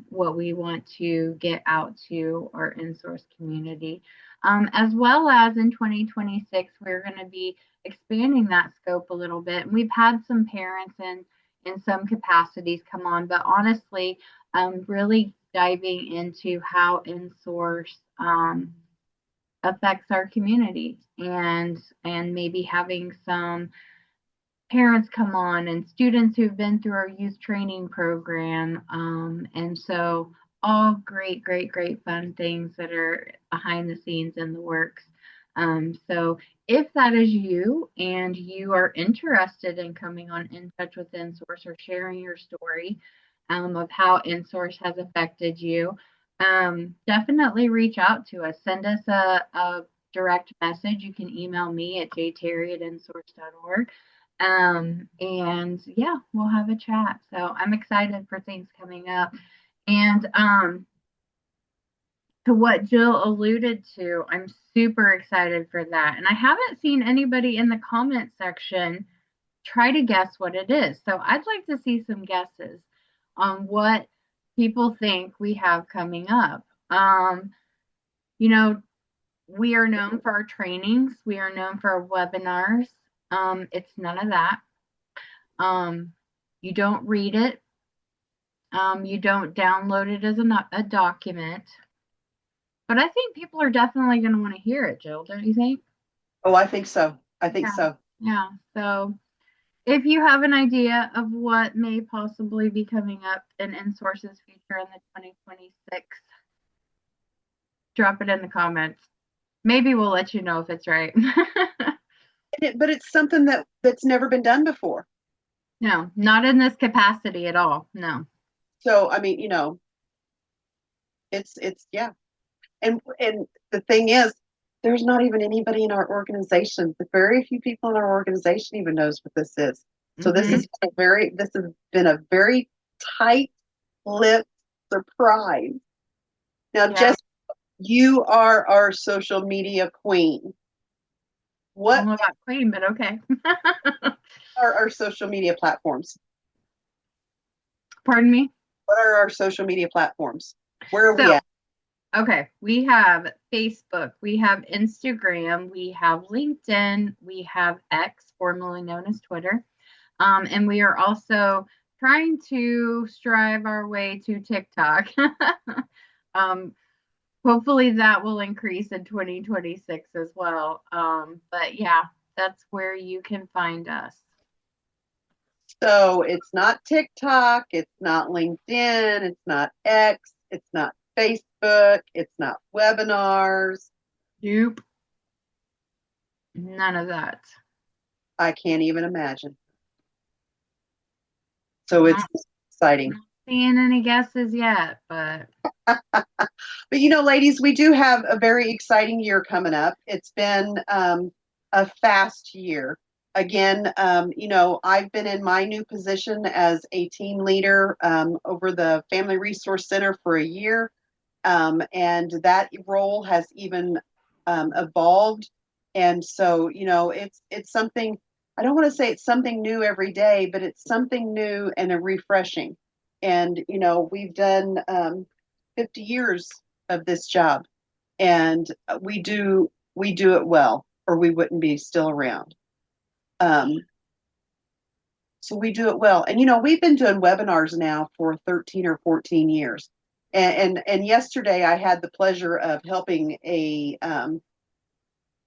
what we want to get out to our InSource community. As well as in 2026, we're going to be expanding that scope a little bit. And we've had some parents in some capacities come on, but honestly, really diving into how InSource affects our community, and maybe having some parents come on and students who've been through our youth training program. And so all great, great, great fun things that are behind the scenes in the works. So if that is you and you are interested in coming on In Touch with InSource or sharing your story of how InSource has affected you, definitely reach out to us. Send us a direct message. You can email me at jterry@insource.org. And yeah, we'll have a chat. So I'm excited for things coming up. And to what Jill alluded to, I'm super excited for that. And I haven't seen anybody in the comment section try to guess what it is. So I'd like to see some guesses on what people think we have coming up. You know, we are known for our trainings. We are known for our webinars. It's none of that. You don't read it. You don't download it as a document. But I think people are definitely going to want to hear it, Jill, don't you think? Oh, I think so. I think so. Yeah. So if you have an idea of what may possibly be coming up in InSource's future in the 2026, drop it in the comments. Maybe we'll let you know if it's right. But it's something that's never been done before. No, not in this capacity at all. No. So, I mean, it's yeah. And the thing is, there's not even anybody in our organization. Very few people in our organization even knows what this is. So this has been a very tight-lipped surprise. Now, Jess, you are our social media queen. What? I don't know about queen, but okay. are our social media platforms? Pardon me? What are our social media platforms? Where are we at? Okay, we have Facebook, we have Instagram, we have LinkedIn, we have X, formerly known as Twitter, and we are also trying to strive our way to TikTok. Hopefully that will increase in 2026 as well. But yeah, that's where you can find us. So it's not TikTok, it's not LinkedIn, it's not X, it's not Facebook, it's not webinars. Nope. None of that. I can't even imagine. So it's exciting. Not seeing any guesses yet, but But ladies, we do have a very exciting year coming up. It's been a fast year. Again, I've been in my new position as a team leader over the Family Resource Center for a year. And that role has even evolved. And so, it's something, I don't want to say it's something new every day, but it's something new and refreshing. And, we've done 50 years of this job, and we do it well, or we wouldn't be still around. So we do it well. And, we've been doing webinars now for 13 or 14 years. And yesterday I had the pleasure of helping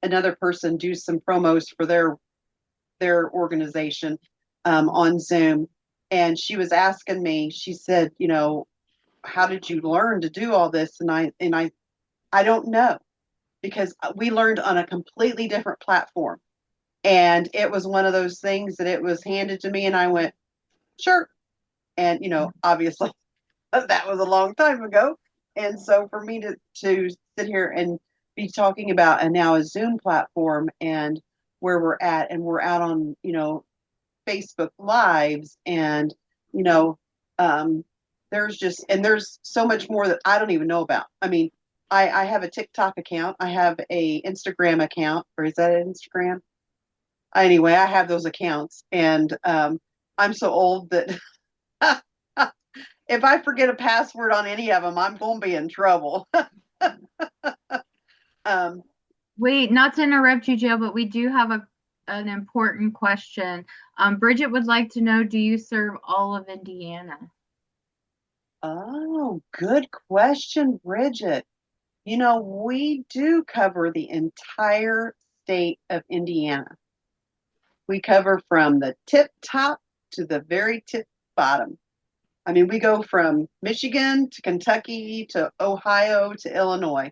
another person do some promos for their organization on Zoom. And she was asking me, she said, how did you learn to do all this? And I don't know, because we learned on a completely different platform. And it was one of those things that it was handed to me and I went, sure. And, obviously that was a long time ago. And so for me to sit here and be talking about and now a Zoom platform and where we're at, and we're out on, Facebook lives, and, you know, um, there's so much more that I don't even know about. I mean, I have a TikTok account. I have a Instagram account, or is that an Instagram? Anyway, I have those accounts, and I'm so old that if I forget a password on any of them, I'm going to be in trouble. um, Wait, not to interrupt you, Jill, but we do have an important question. Bridget would like to know, do you serve all of Indiana? oh, good question, Bridget. We do cover the entire state of Indiana. We cover from the tip top to the very tip bottom. I mean, we go from Michigan to Kentucky to Ohio to Illinois,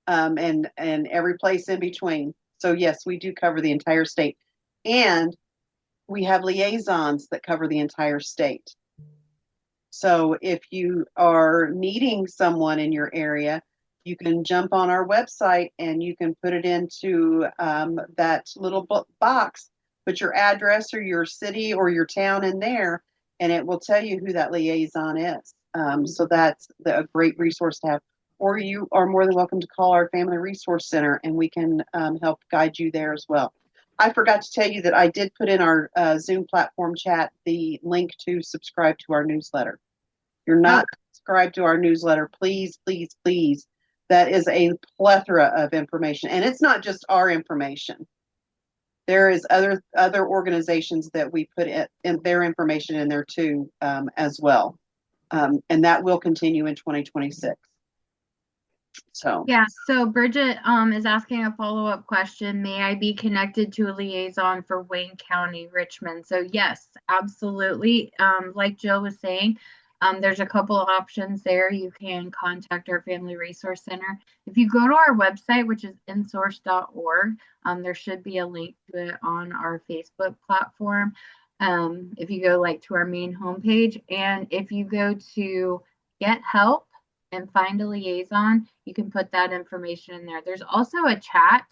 and every place in between. So yes, we do cover the entire state, and we have liaisons that cover the entire state. So if you are needing someone in your area, you can jump on our website and you can put it into that little box, put your address or your city or your town in there, and it will tell you who that liaison is. So that's a great resource to have. Or you are more than welcome to call our Family Resource Center, and we can help guide you there as well. I forgot to tell you that I did put in our Zoom platform chat the link to subscribe to our newsletter. You're not subscribed to our newsletter, please, please, please. That is a plethora of information, and it's not just our information. There is other organizations that we put in their information in there too, as well, and that will continue in 2026. So Yeah, so Bridget is asking a follow-up question. May I be connected to a liaison for Wayne County, Richmond? So yes, absolutely. Like Jill was saying, there's a couple of options there. You can contact our Family Resource Center. If you go to our website, which is insource.org, there should be a link to it on our Facebook platform. If you go to our main homepage, and if you go to Get Help and find a liaison, you can put that information in there. There's also a chat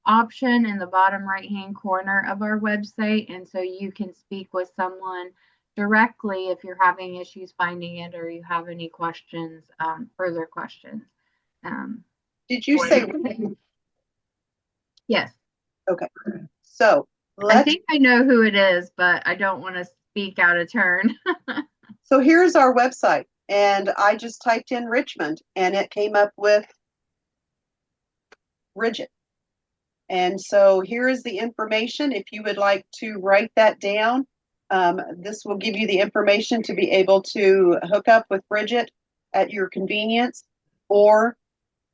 option in the bottom right-hand corner of our website, and so you can speak with someone directly if you're having issues finding it or you have any questions, further questions. did you say? Yes. Okay. So I think I know who it is, but I don't want to speak out of turn. So here's our website, and I just typed in Richmond, and it came up with Bridget. And so here is the information. If you would like to write that down, this will give you the information to be able to hook up with Bridget at your convenience, or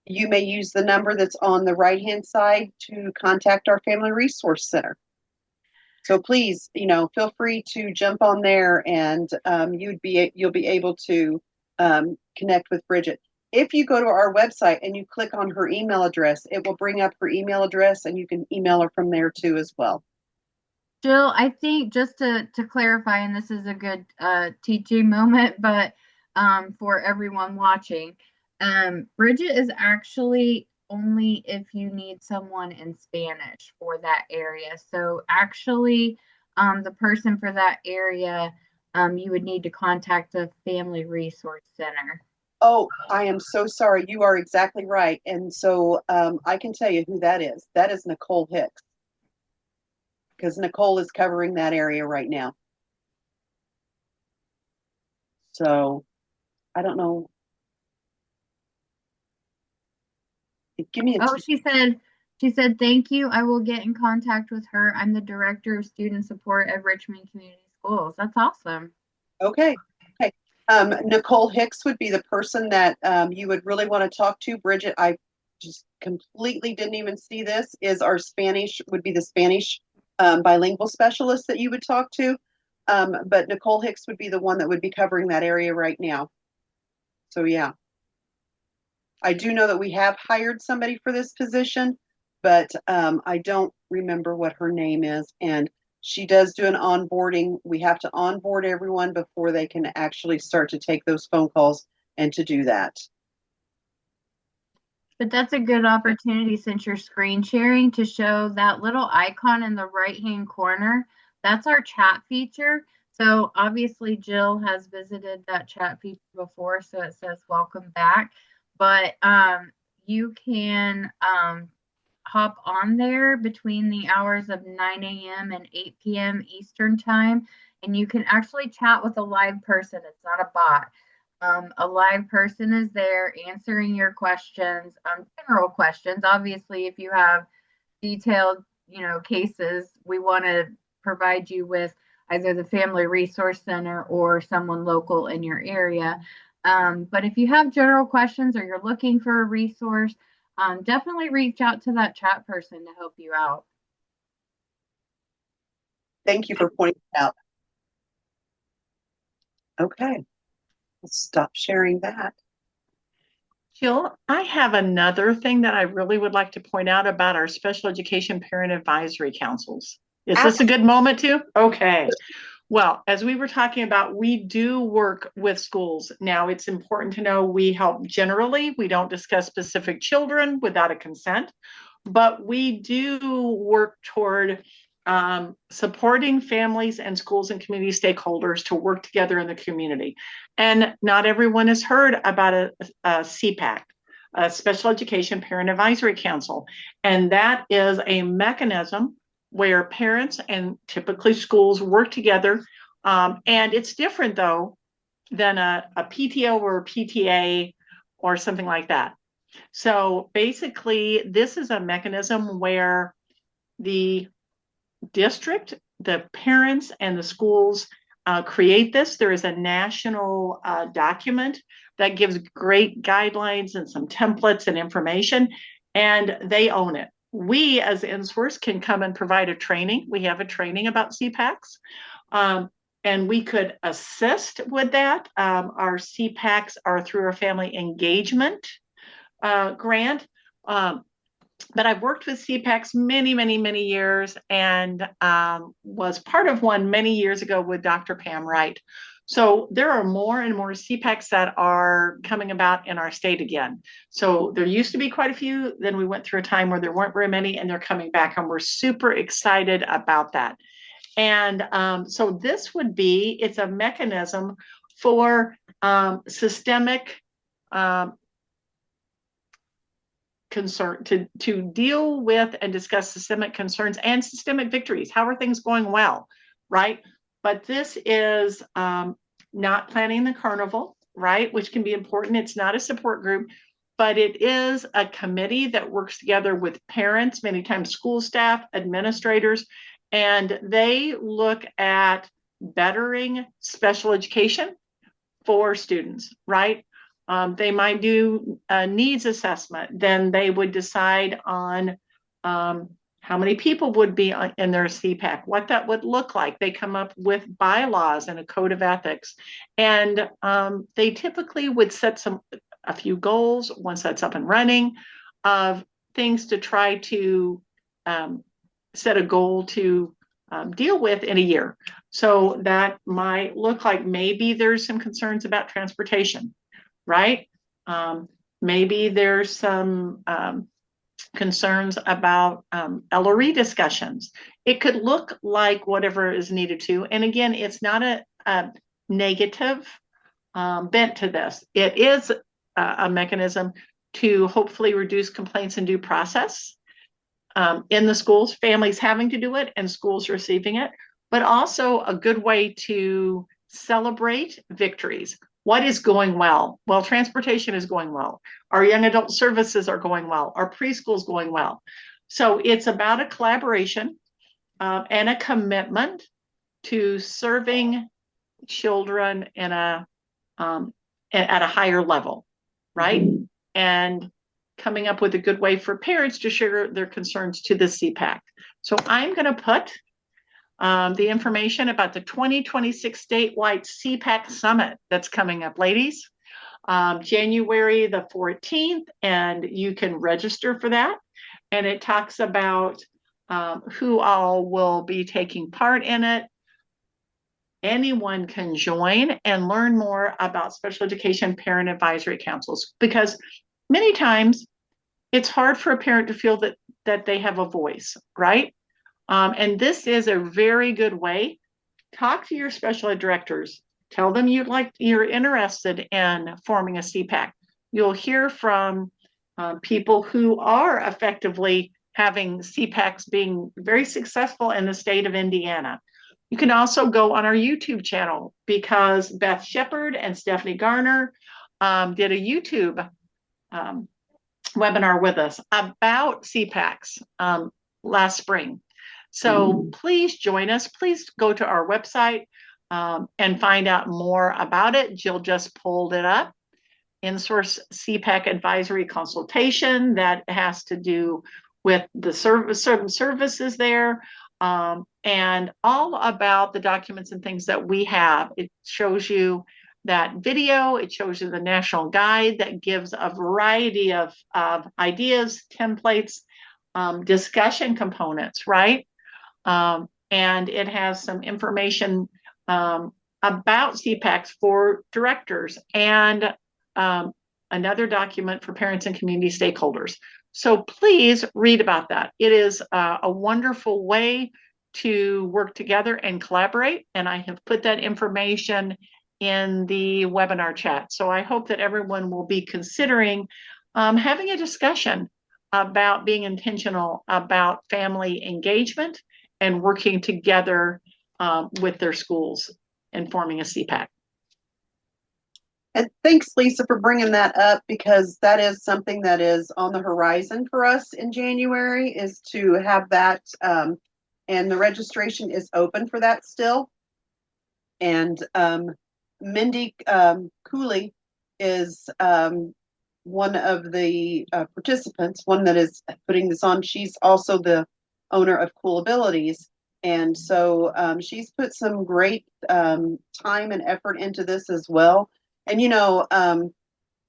you may use the number that's on the right-hand side to contact our Family Resource Center. So please, feel free to jump on there, and you'll be able to connect with Bridget. If you go to our website and you click on her email address, it will bring up her email address, and you can email her from there too as well. Jill, I think just to clarify, and this is a good teaching moment, but for everyone watching, Bridget is actually only if you need someone in Spanish for that area. So actually, the person for that area, you would need to contact the Family Resource Center. Oh, I am so sorry. You are exactly right. And so I can tell you who that is. That is Nicole Hicks, because Nicole is covering that area right now. So I don't know. Give me a She said, thank you. I will get in contact with her. I'm the director of student support at Richmond Community Schools. That's awesome. Okay. Nicole Hicks would be the person that you would really want to talk to. Bridget, I just completely didn't even see this, is our Spanish, would be the Spanish bilingual specialist that you would talk to. But Nicole Hicks would be the one that would be covering that area right now. So yeah. I do know that we have hired somebody for this position, but I don't remember what her name is. And She does do an onboarding. We have to onboard everyone before they can actually start to take those phone calls and to do that. But that's a good opportunity since you're screen sharing to show that little icon in the right-hand corner. That's our chat feature. So obviously Jill has visited that chat feature before, so it says welcome back. But you can hop on there between the hours of 9 a.m. and 8 p.m. Eastern time, and you can actually chat with a live person. It's not a bot. A live person is there answering your questions, general questions. Obviously, if you have detailed, cases, we want to provide you with either the Family Resource Center or someone local in your area. But if you have general questions or you're looking for a resource, definitely reach out to that chat person to help you out. Thank you for pointing it out. Okay. Stop sharing that. Jill, I have another thing that I really would like to point out about our special education parent advisory councils. Is this a good moment to? Okay. Well, as we were talking about, we do work with schools. Now, it's important to know we help generally. We don't discuss specific children without a consent, but we do work toward supporting families and schools and community stakeholders to work together in the community. And not everyone has heard about a CPAC, a Special Education Parent Advisory Council. And that is a mechanism where parents and typically schools work together. And it's different, though, than a PTO or a PTA or something like that. So basically, this is a mechanism where the district, the parents, and the schools create this. There is a national document that gives great guidelines and some templates and information, and they own it. We, as InSource, can come and provide a training. We have a training about CPACs, and we could assist with that. Our CPACs are through our family engagement grant. But I've worked with CPACs many, many, many years, and was part of one many years ago with Dr. Pam Wright. So there are more and more CPACs that are coming about in our state again. So there used to be quite a few, then we went through a time where there weren't very many, and they're coming back, and we're super excited about that. And so this would be, it's a mechanism for systemic concern to deal with and discuss systemic concerns and systemic victories. How are things going well, right? But this is not planning the carnival, right? Which can be important. It's not a support group, but it is a committee that works together with parents, many times school staff, administrators, and they look at bettering special education for students, right? They might do a needs assessment. Then they would decide on how many people would be in their CPAC, what that would look like. They come up with bylaws and a code of ethics. And they typically would set a few goals once that's up and running of things to try to set a goal to deal with in a year. So that might look like maybe there's some concerns about transportation, right? Maybe there's some concerns about LRE discussions. It could look like whatever is needed to. And again, it's not a negative bent to this. It is a mechanism to hopefully reduce complaints and due process in the schools, families having to do it and schools receiving it, but also a good way to celebrate victories. What is going well? Well, transportation is going well. Our young adult services are going well. Our preschool is going well. So it's about a collaboration and a commitment to serving children in at a higher level, right? Mm-hmm. And coming up with a good way for parents to share their concerns to the CPAC. So I'm going to put the information about the 2026 statewide CPAC Summit that's coming up, ladies, January the 14th, and you can register for that. And it talks about who all will be taking part in it. Anyone can join and learn more about special education parent advisory councils, because many times it's hard for a parent to feel that they have a voice, right? And this is a very good way. Talk to your special ed directors. Tell them you're interested in forming a CPAC. You'll hear from people who are effectively having CPACs being very successful in the state of Indiana. You can also go on our YouTube channel, because Beth Shepard and Stephanie Garner did a YouTube webinar with us about CPACs last spring. So please join us. Please go to our website and find out more about it. Jill just pulled it up. In-source CPAC advisory consultation, that has to do with the services there, and all about the documents and things that we have. It shows you that video. It shows you the national guide that gives a variety of ideas, templates, discussion components, right? And it has some information about CPACs for directors, and another document for parents and community stakeholders. So please read about that. It is a wonderful way to work together and collaborate. And I have put that information in the webinar chat. So I hope that everyone will be considering having a discussion about being intentional about family engagement and working together with their schools and forming a CPAC. And thanks, Lesa, for bringing that up, because that is something that is on the horizon for us in January, is to have that, and the registration is open for that still. And Mindy Cooley is one of the participants, one that is putting this on. She's also the owner of Cool Abilities. And so she's put some great time and effort into this as well. And, you know,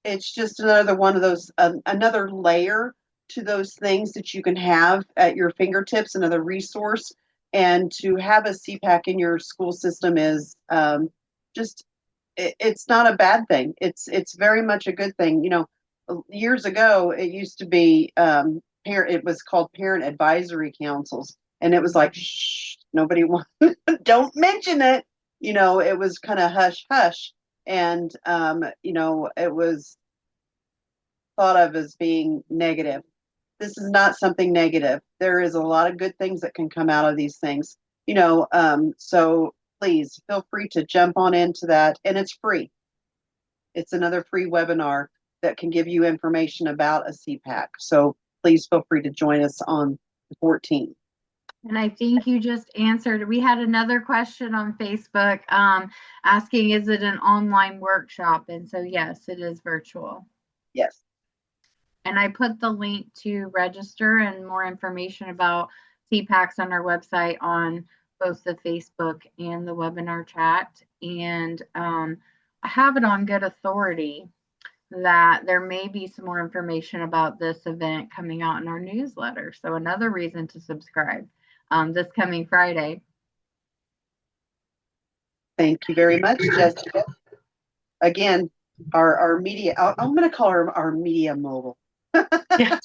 it's just another one of those, another layer to those things that you can have at your fingertips, another resource. And to have a CPAC in your school system is just, it's not a bad thing. It's very much a good thing. You know, years ago, it used to be, it was called parent advisory councils. And it was like, shh, nobody wants, don't mention it. You know, it was kind of hush, hush. And, you know, it was thought of as being negative. This is not something negative. There is a lot of good things that can come out of these things, you know, so please feel free to jump on into that. And it's free. It's another free webinar that can give you information about a CPAC. So please feel free to join us on the 14th. And I think you just answered. We had another question on Facebook asking, is it an online workshop? And so, yes, it is virtual. Yes. And I put the link to register and more information about CPACs on our website on both the Facebook and the webinar chat. And I have it on good authority that there may be some more information about this event coming out in our newsletter. So another reason to subscribe. This coming Friday. Thank you very much, Jessica. Again, our media, I'm going to call her our media mogul. Yeah.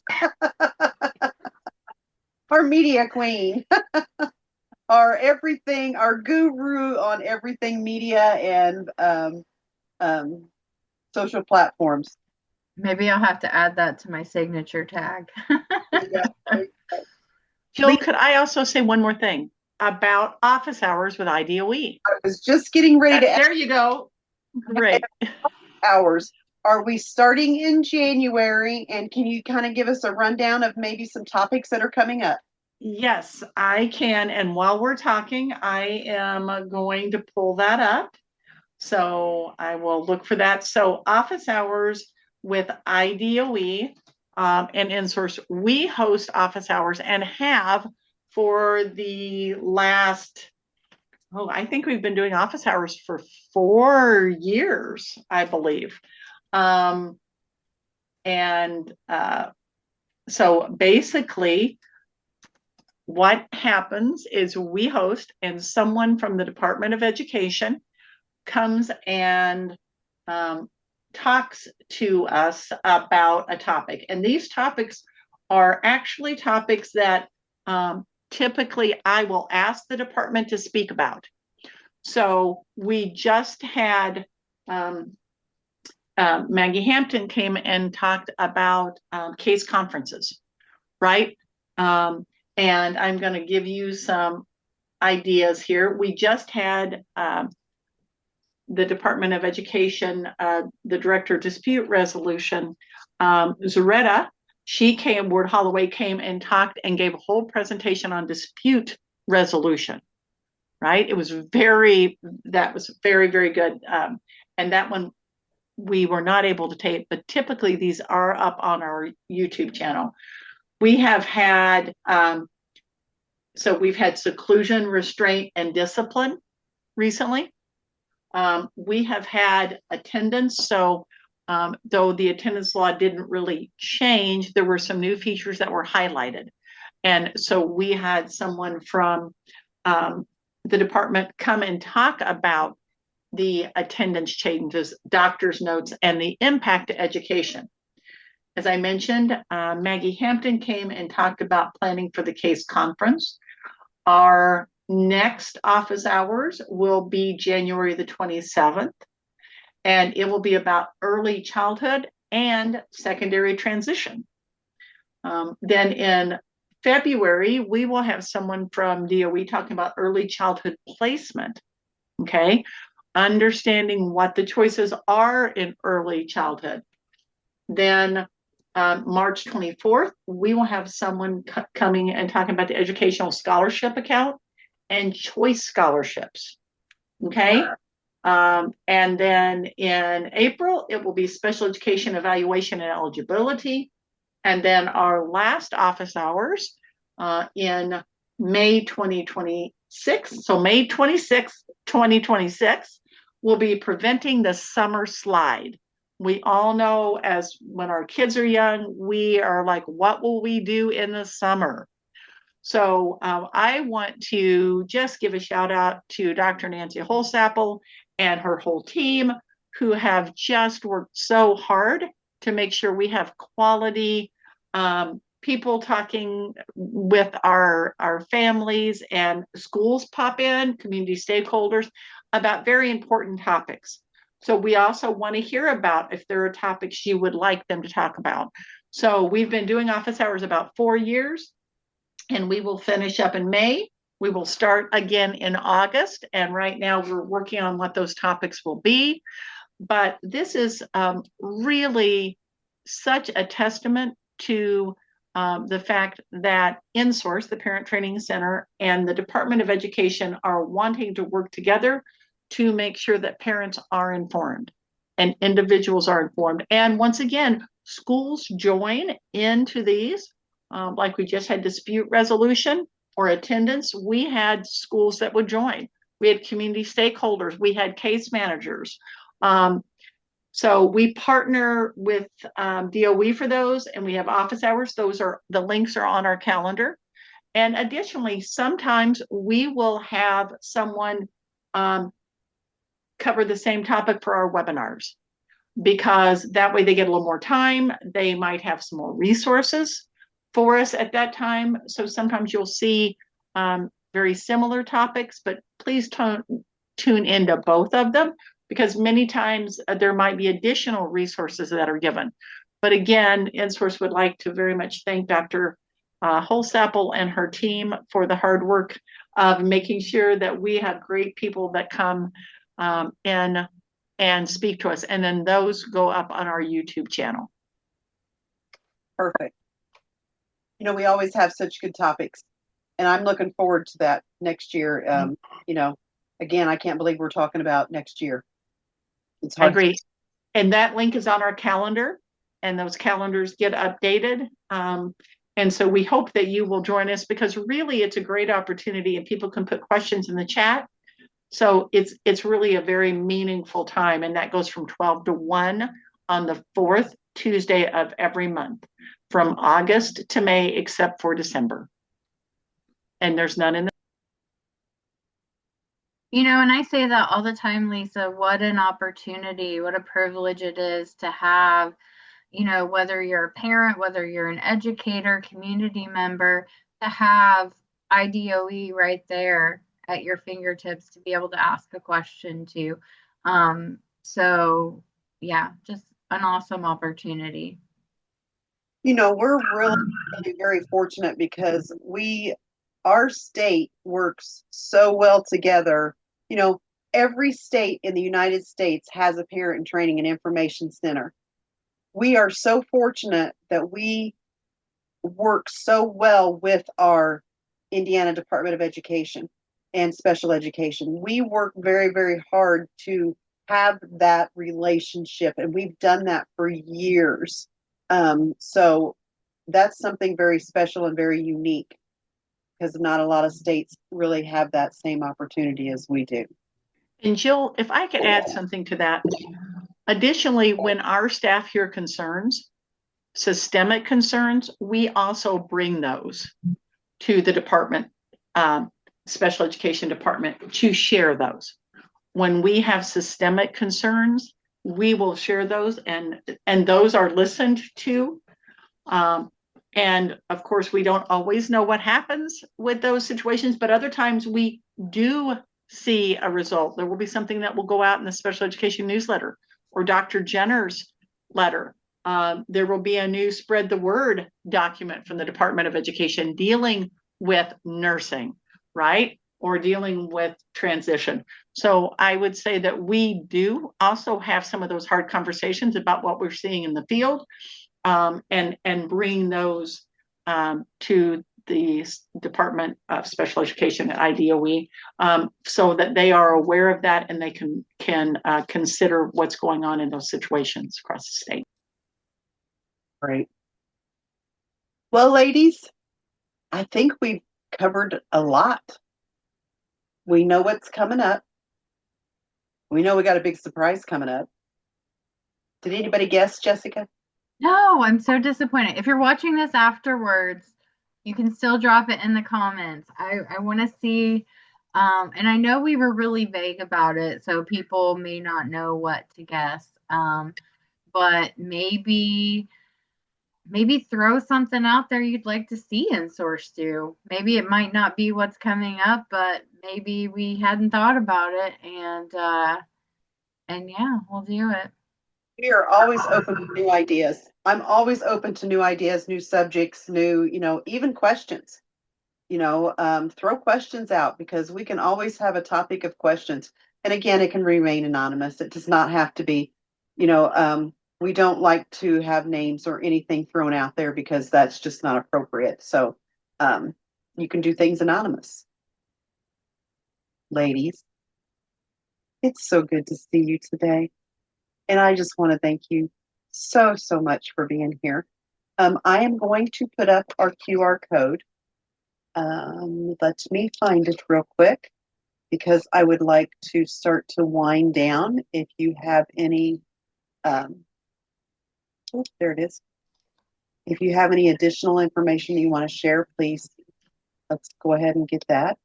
Our media queen. Our everything, our guru on everything media and social platforms. Maybe I'll have to add that to my signature tag. Jill, could I also say one more thing about office hours with IDOE? I was just getting ready to there you go. Great. Hours. Are we starting in January? And can you kind of give us a rundown of maybe some topics that are coming up? Yes, I can. And while we're talking, I am going to pull that up. So I will look for that. So office hours with IDOE. And InSource, we host office hours and have for the last, I think we've been doing office hours for 4 years, I believe. So basically, what happens is we host, and someone from the Department of Education comes and talks to us about a topic. And these topics are actually topics that typically I will ask the department to speak about. So we just had Maggie Hampton came and talked about case conferences, right? And I'm going to give you some ideas here. We just had the Department of Education, the Director of Dispute Resolution, Zaretta, Ward Holloway came and talked and gave a whole presentation on dispute resolution, right? That was very, very good. And that one we were not able to take, but typically these are up on our YouTube channel. We have had, so we've had seclusion, restraint, and discipline recently. We have had attendance. So though the attendance law didn't really change, there were some new features that were highlighted. And so we had someone from the department come and talk about the attendance changes, doctor's notes, and the impact to education. As I mentioned, Maggie Hampton came and talked about planning for the case conference. Our next office hours will be January the 27th, and it will be about early childhood and secondary transition. Then in February, we will have someone from DOE talking about early childhood placement, okay? Understanding what the choices are in early childhood. Then March 24th, we will have someone coming and talking about the educational scholarship account and choice scholarships, okay? And then in April, it will be special education evaluation and eligibility. And then our last office hours in May 2026, so May 26th, 2026, will be preventing the summer slide. We all know, as when our kids are young, we are like, what will we do in the summer? So I want to just give a shout out to Dr. Nancy Holsapple and her whole team, who have just worked so hard to make sure we have quality people talking with our families, and schools pop in, community stakeholders, about very important topics. So we also want to hear about if there are topics you would like them to talk about. So we've been doing office hours about 4 years, and we will finish up in May. We will start again in August, and right now we're working on what those topics will be. But this is really such a testament to the fact that InSource, the Parent Training Center, and the Department of Education are wanting to work together to make sure that parents are informed and individuals are informed. And once again, schools join into these, like we just had dispute resolution or attendance. We had schools that would join. We had community stakeholders. We had case managers. So we partner with DOE for those, and we have office hours. The links are on our calendar. And additionally, sometimes we will have someone cover the same topic for our webinars, because that way they get a little more time. They might have some more resources for us at that time. So sometimes you'll see very similar topics, but please tune into both of them, because many times there might be additional resources that are given. But again, InSource would like to very much thank Dr. Holsapple and her team for the hard work of making sure that we have great people that come in and speak to us. And then those go up on our YouTube channel. Perfect. You know, we always have such good topics, and I'm looking forward to that next year. You know, again, I can't believe we're talking about next year. It's hard. I agree. And that link is on our calendar, and those calendars get updated. And so we hope that you will join us, because really it's a great opportunity, and people can put questions in the chat. So it's really a very meaningful time, and that goes from 12 to 1 on the 4th Tuesday of every month, from August to May, except for December. and there's none in the. And I say that all the time, Lisa, what an opportunity, what a privilege it is to have, whether you're a parent, whether you're an educator, community member, to have IDOE right there at your fingertips to be able to ask a question to. So yeah, just an awesome opportunity. We're really, really very fortunate because our state works so well together. Every state in the United States has a parent training and information center. We are so fortunate that we work so well with our Indiana Department of Education and Special Education. We work very, very hard to have that relationship, and we've done that for years. So that's something very special and very unique because not a lot of states really have that same opportunity as we do. And Jill, if I could add something to that. Additionally, when our staff hear concerns, systemic concerns, we also bring those to the department, special education department, to share those. When we have systemic concerns, we will share those, and those are listened to. And of course, we don't always know what happens with those situations, but other times we do see a result. There will be something that will go out in the special education newsletter or Dr. Jenner's letter. There will be a new spread the word document from the Department of Education dealing with nursing, right? Or dealing with transition. So I would say that we do also have some of those hard conversations about what we're seeing in the field, and bring those to the Department of Special Education at IDOE, so that they are aware of that and they can consider what's going on in those situations across the state. Right. Well, ladies, I think we've covered a lot. We know what's coming up. We know we got a big surprise coming up. Did anybody guess, Jessica? No, I'm so disappointed. If you're watching this afterwards, you can still drop it in the comments. I want to see, and I know we were really vague about it, so people may not know what to guess. But maybe throw something out there you'd like to see in Source 2. Maybe it might not be what's coming up, but maybe we hadn't thought about it, and yeah, we'll do it. We are always open to new ideas. I'm always open to new ideas, new subjects, new, even questions. Throw questions out because we can always have a topic of questions. And again, it can remain anonymous. It does not have to be, we don't like to have names or anything thrown out there because that's just not appropriate. So you can do things anonymous. Ladies, it's so good to see you today. And I just want to thank you so, so much for being here. I am going to put up our QR code. Let me find it real quick because I would like to start to wind down. If you have any, there it is. If you have any additional information you want to share, please, let's go ahead and get that.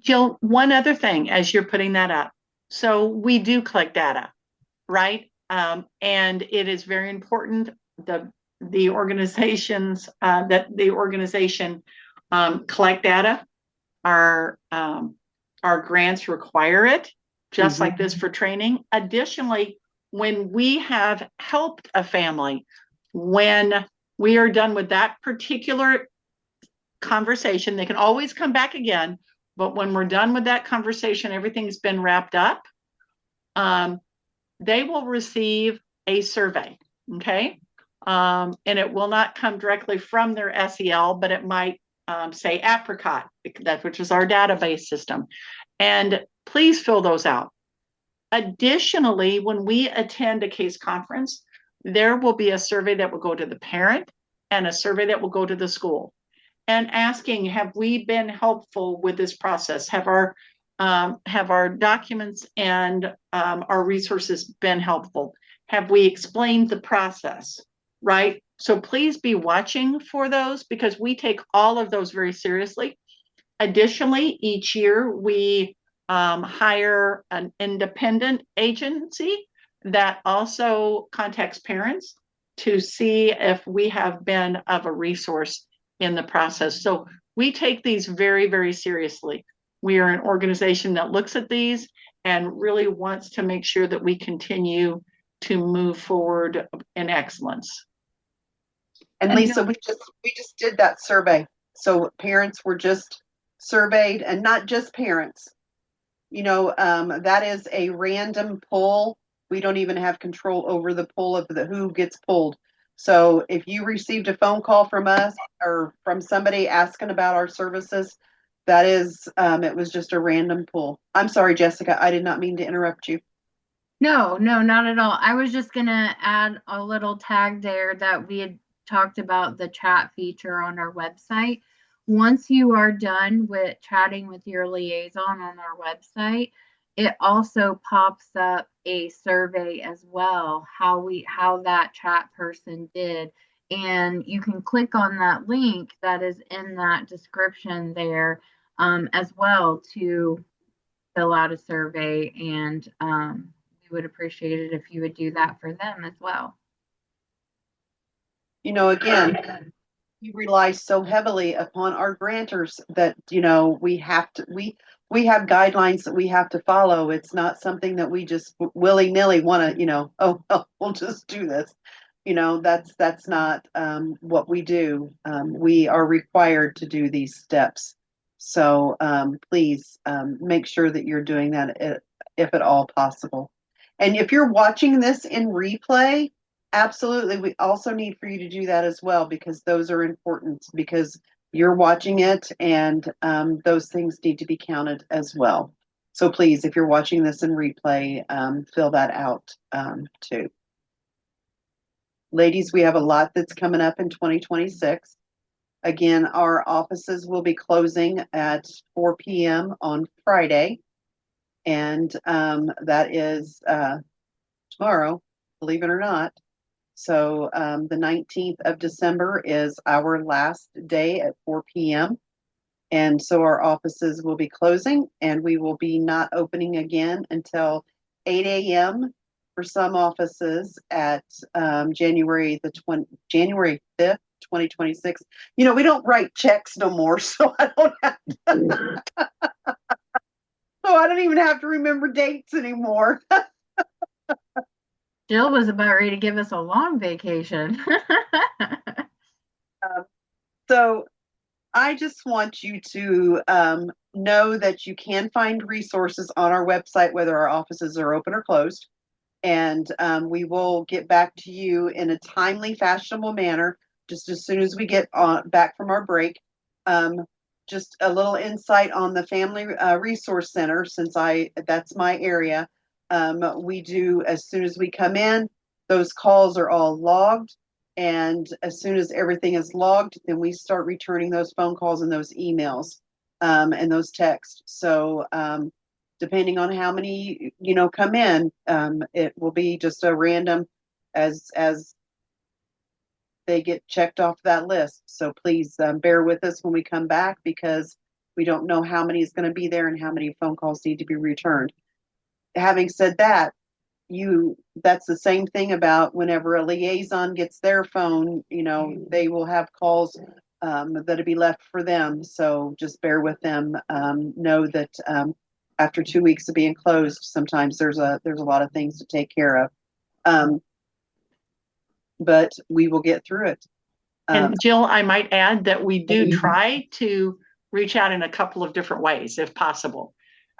Jill, one other thing as you're putting that up. So we do collect data, right? And it is very important the organizations that the organization collect data. Our grants require it, just like this for training. Additionally, when we have helped a family, when we are done with that particular conversation, they can always come back again. But when we're done with that conversation, everything's been wrapped up. They will receive a survey, okay? And it will not come directly from their SEL, but it might say Apricot, which is our database system. And please fill those out. Additionally, when we attend a case conference, there will be a survey that will go to the parent and a survey that will go to the school. And asking, have we been helpful with this process? Have our documents and our resources been helpful? Have we explained the process, right? So please be watching for those because we take all of those very seriously. Additionally, each year we hire an independent agency that also contacts parents to see if we have been of a resource in the process. So we take these very, very seriously. We are an organization that looks at these and really wants to make sure that we continue to move forward in excellence. And Lesa, we just did that survey. So parents were just surveyed, and not just parents. That is a random poll. We don't even have control over the poll of who gets pulled. So if you received a phone call from us or from somebody asking about our services, that is, it was just a random poll. I'm sorry, Jessica, I did not mean to interrupt you. No, not at all. I was just going to add a little tag there that we had talked about the chat feature on our website. Once you are done with chatting with your liaison on our website, it also pops up a survey as well, how that chat person did. And you can click on that link that is in that description there as well to fill out a survey, and we would appreciate it if you would do that for them as well. Again, we rely so heavily upon our grantors that we have guidelines that we have to follow. It's not something that we just willy-nilly want to we'll just do this. That's not what we do. We are required to do these steps. So please make sure that you're doing that if at all possible. And if you're watching this in replay, absolutely, we also need for you to do that as well, because those are important, because you're watching it, and those things need to be counted as well. So please, if you're watching this in replay, fill that out too. Ladies, we have a lot that's coming up in 2026. Again, our offices will be closing at 4 p.m. on Friday, and that is tomorrow, believe it or not. So the 19th of December is our last day at 4 p.m. And so our offices will be closing, and we will be not opening again until 8 a.m. for some offices at January 5th, 2026. We don't write checks no more, so I don't have to, so I don't even have to remember dates anymore. Jill was about ready to give us a long vacation. So I just want you to know that you can find resources on our website, whether our offices are open or closed. And we will get back to you in a timely, fashionable manner, just as soon as we get back from our break. Just a little insight on the Family Resource Center, since that's my area. We do, as soon as we come in, those calls are all logged. And as soon as everything is logged, then we start returning those phone calls and those emails and those texts. So depending on how many, come in, it will be just a random as they get checked off that list. So please bear with us when we come back, because we don't know how many is going to be there and how many phone calls need to be returned. Having said that, that's the same thing about whenever a liaison gets their phone, they will have calls that'll be left for them. So just bear with them. Know that after 2 weeks of being closed, sometimes there's a lot of things to take care of. But we will get through it. And Jill, I might add that we do try to reach out in a couple of different ways, if possible.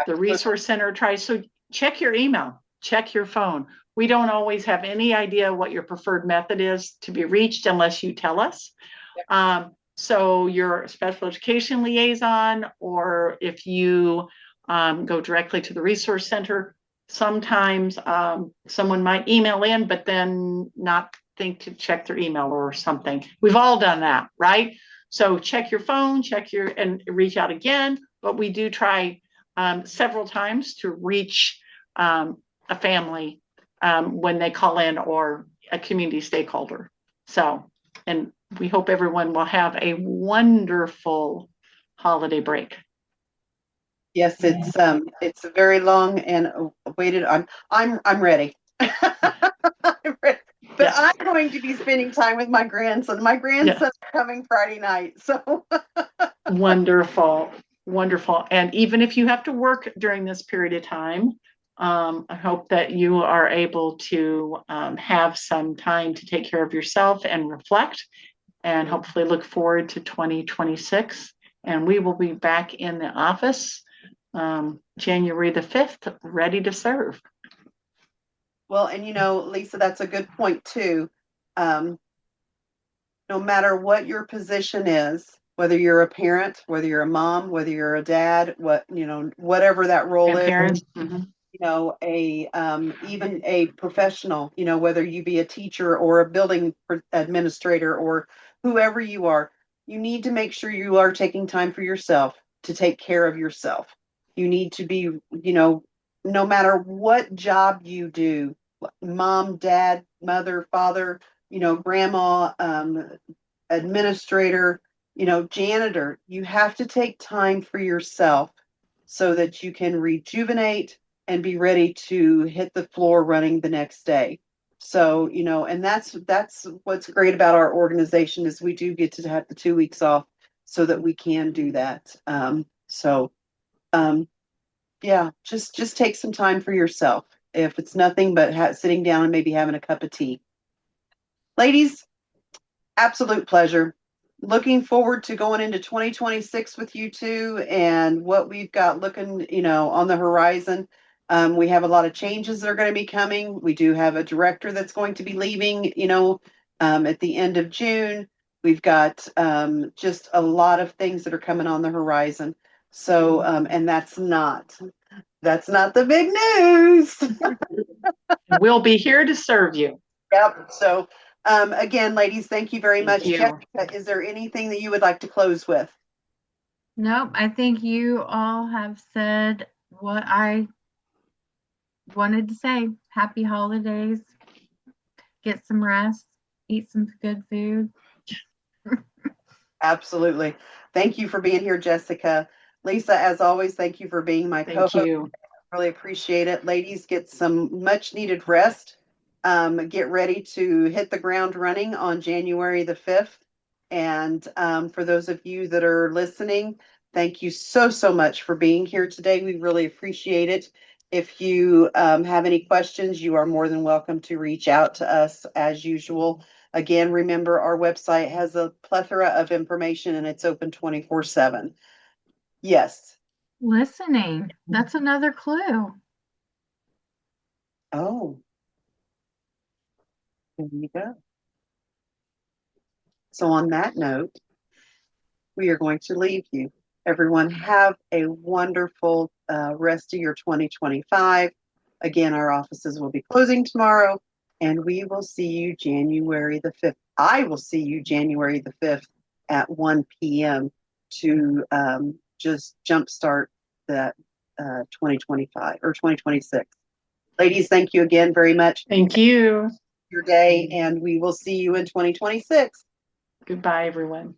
The Resource Center tries, so check your email, check your phone. We don't always have any idea what your preferred method is to be reached unless you tell us. So your special education liaison, or if you go directly to the Resource Center, sometimes someone might email in, but then not think to check their email or something. We've all done that, right? So check your phone, and reach out again. But we do try several times to reach a family when they call in, or a community stakeholder. So, and we hope everyone will have a wonderful holiday break. Yes, it's very long and awaited. I'm ready. I'm ready. But Yes. I'm going to be spending time with my grandson. My grandson's coming Friday night, so Wonderful, wonderful. And even if you have to work during this period of time, I hope that you are able to have some time to take care of yourself and reflect, and hopefully look forward to 2026. And we will be back in the office January the 5th, ready to serve. well, and Lisa, that's a good point too. Um, no matter what your position is, whether you're a parent, whether you're a mom, whether you're a dad, whatever that role is, Grandparents. Mhm. a even a professional, whether you be a teacher or a building administrator or whoever you are, you need to make sure you are taking time for yourself to take care of yourself. You need to be, no matter what job you do, mom, dad, mother, father, grandma, administrator, janitor, you have to take time for yourself so that you can rejuvenate and be ready to hit the floor running the next day. So, and that's what's great about our organization is we do get to have the 2 weeks off so that we can do that. Um, yeah, just take some time for yourself. If it's nothing but sitting down and maybe having a cup of tea. Ladies, absolute pleasure. Looking forward to going into 2026 with you two and what we've got looking, on the horizon. We have a lot of changes that are going to be coming. We do have a director that's going to be leaving, at the end of June. We've got just a lot of things that are coming on the horizon. So, and that's not the big news. We'll be here to serve you. Yep. So, again, ladies, thank you very much. Thank you. Jessica, is there anything that you would like to close with? Nope, I think you all have said what I wanted to say. Happy holidays. Get some rest. Eat some good food. Absolutely. Thank you for being here, Jessica. Lisa, as always, thank you for being my Thank co-host. you. Really appreciate it. Ladies, get some much needed rest. Get ready to hit the ground running on January the 5th. And for those of you that are listening, thank you so, so much for being here today. We really appreciate it. If you have any questions, you are more than welcome to reach out to us as usual. Again, remember our website has a plethora of information and it's open 24/7. Yes. Listening. That's another clue. Oh, there you go. So on that note, we are going to leave you. Everyone have a wonderful rest of your 2025. Again, our offices will be closing tomorrow and we will see you January the 5th. I will see you January the 5th at 1 p.m. to just jumpstart that 2025 or 2026. Ladies, thank you again very much Thank you. for your day, and we will see you in 2026. Goodbye, everyone.